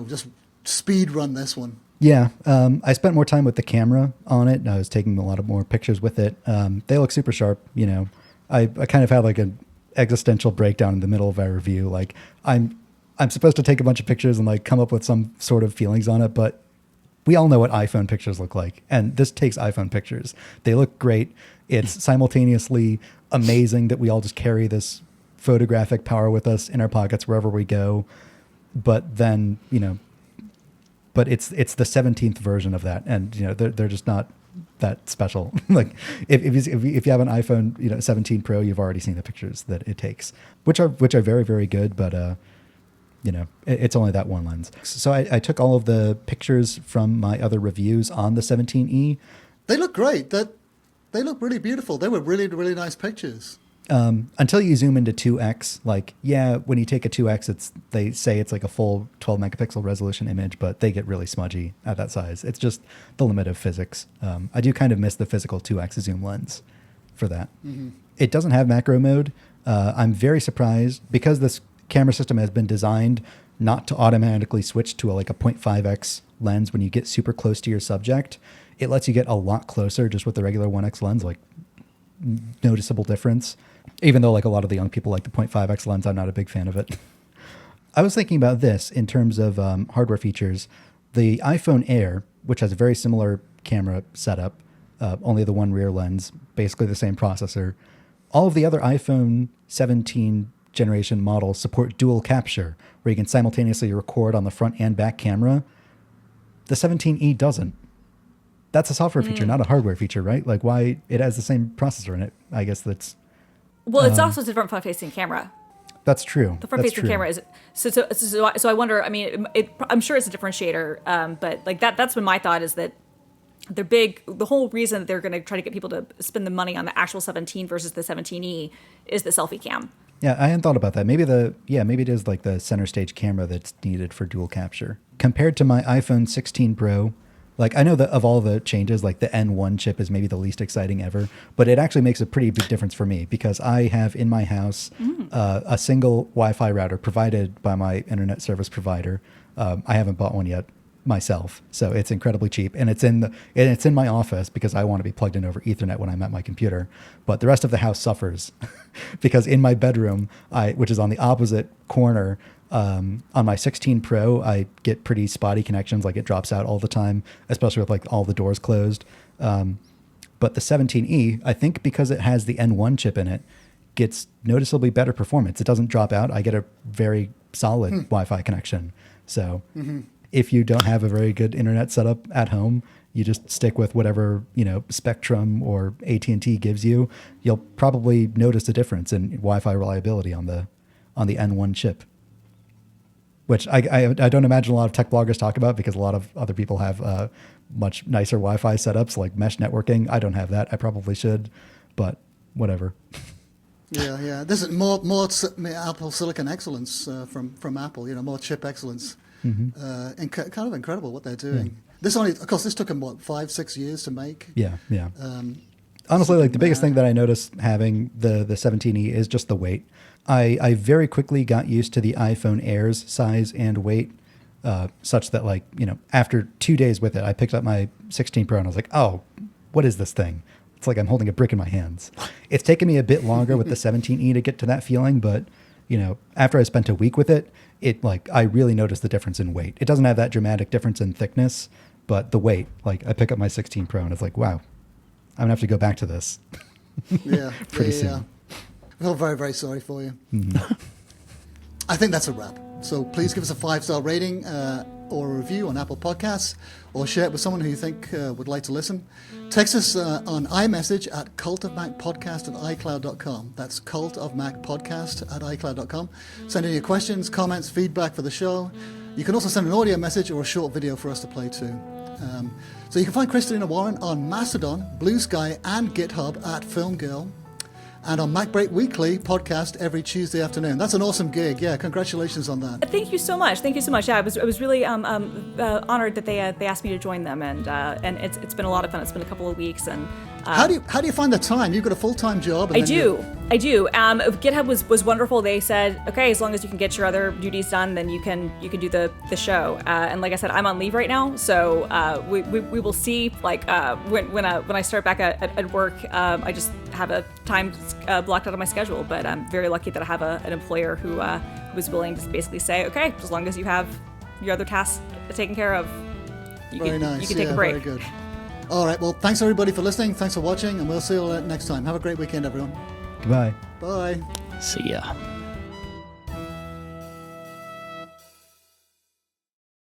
just speed run this one? Yeah, I spent more time with the camera on it. I was taking a lot of more pictures with it. They look super sharp. I kind of had like an existential breakdown in the middle of our review. Like I'm supposed to take a bunch of pictures and like come up with some sort of feelings on it, but we all know what iPhone pictures look like, and this takes iPhone pictures. They look great. It's simultaneously amazing that we all just carry this photographic power with us in our pockets wherever we go. But then, but it's the 17th version of that, and they're just not that special. Like if you have an iPhone 17 Pro, you've already seen the pictures that it takes, which are very, very good. But it's only that one lens. So I took all of the pictures from my other reviews on the 17E. They look great. They look really beautiful. They were really, really nice pictures. Until you zoom into 2x, like, yeah, when you take a 2x, they say it's like a full 12 megapixel resolution image, but they get really smudgy at that size. It's just the limit of physics. I do kind of miss the physical 2x zoom lens for that. Mm-hmm. It doesn't have macro mode. I'm very surprised because this camera system has been designed not to automatically switch to a 0.5x lens when you get super close to your subject. It lets you get a lot closer just with the regular 1x lens, like noticeable difference. Even though like a lot of the young people like the 0.5x lens, I'm not a big fan of it. I was thinking about this in terms of hardware features. The iPhone Air, which has a very similar camera setup, only the one rear lens, basically the same processor. All of the other iPhone 17 generation models support dual capture, where you can simultaneously record on the front and back camera. The 17E doesn't. That's a software feature, not a hardware feature, right? Like why it has the same processor in it. I guess that's... Well, it's also a different front-facing camera. That's true. The front-facing camera is... So I wonder, I mean, I'm sure it's a differentiator, but like that's been my thought is that they're big. The whole reason that they're going to try to get people to spend the money on the actual 17 versus the 17E is the selfie cam. Yeah, I hadn't thought about that. Maybe it is like the center stage camera that's needed for dual capture. Compared to my iPhone 16 Pro, like I know that of all the changes, like the N1 chip is maybe the least exciting ever, but it actually makes a pretty big difference for me because I have in my house a single Wi-Fi router provided by my internet service provider. I haven't bought one yet myself, so it's incredibly cheap, and it's in my office because I want to be plugged in over Ethernet when I'm at my computer. But the rest of the house suffers because in my bedroom, which is on the opposite corner. On my 16 Pro, I get pretty spotty connections. Like it drops out all the time, especially with like all the doors closed. But the 17E, I think because it has the N1 chip in it, gets noticeably better performance. It doesn't drop out. I get a very solid Wi-Fi connection. So if you don't have a very good internet setup at home, you just stick with whatever, Spectrum or AT&T gives you. You'll probably notice a difference in Wi-Fi reliability on the N1 chip, which I don't imagine a lot of tech bloggers talk about, because a lot of other people have much nicer Wi-Fi setups like mesh networking. I don't have that. I probably should, but whatever. Yeah. This is more Apple Silicon excellence from Apple. More chip excellence. And kind of incredible what they're doing. This took them 5-6 years to make. Yeah. Honestly, like the biggest thing that I noticed having the 17E is just the weight. I very quickly got used to the iPhone Air's size and weight, such that after 2 days with it, I picked up my 16 Pro and I was like, oh, what is this thing? It's like I'm holding a brick in my hands. It's taken me a bit longer with the 17E to get to that feeling, but after I spent a week with it, I really noticed the difference in weight. It doesn't have that dramatic difference in thickness, but the weight, I pick up my 16 Pro and it's like, wow, I'm gonna have to go back to this. Pretty soon. I feel very, very sorry for you. Mm-hmm. I think that's a wrap. So please give us a 5-star rating or a review on Apple Podcasts, or share it with someone who you think would like to listen. Text us on iMessage at cultofmacpodcast@icloud.com. That's cultofmacpodcast@icloud.com. Send in your questions, comments, feedback for the show. You can also send an audio message or a short video for us to play too. So you can find Christina Warren on Mastodon, Blue Sky, and GitHub at FilmGirl, and on MacBreak Weekly podcast every Tuesday afternoon. That's an awesome gig. Yeah, congratulations on that. Thank you so much. Yeah, I was really honored that they asked me to join them, and it's been a lot of fun. It's been a couple of weeks, and how do you find the time? You've got a full-time job. And I do. GitHub was wonderful. They said, okay, as long as you can get your other duties done, then you can do the show. And like I said, I'm on leave right now, so we will see. When I start back at work, I just have a time blocked out of my schedule. But I'm very lucky that I have an employer who was willing to basically say, okay, as long as you have your other tasks taken care of, you can take a break. Very good. All right. Well, thanks everybody for listening. Thanks for watching, and we'll see you next time. Have a great weekend, everyone. Goodbye. Bye. See ya.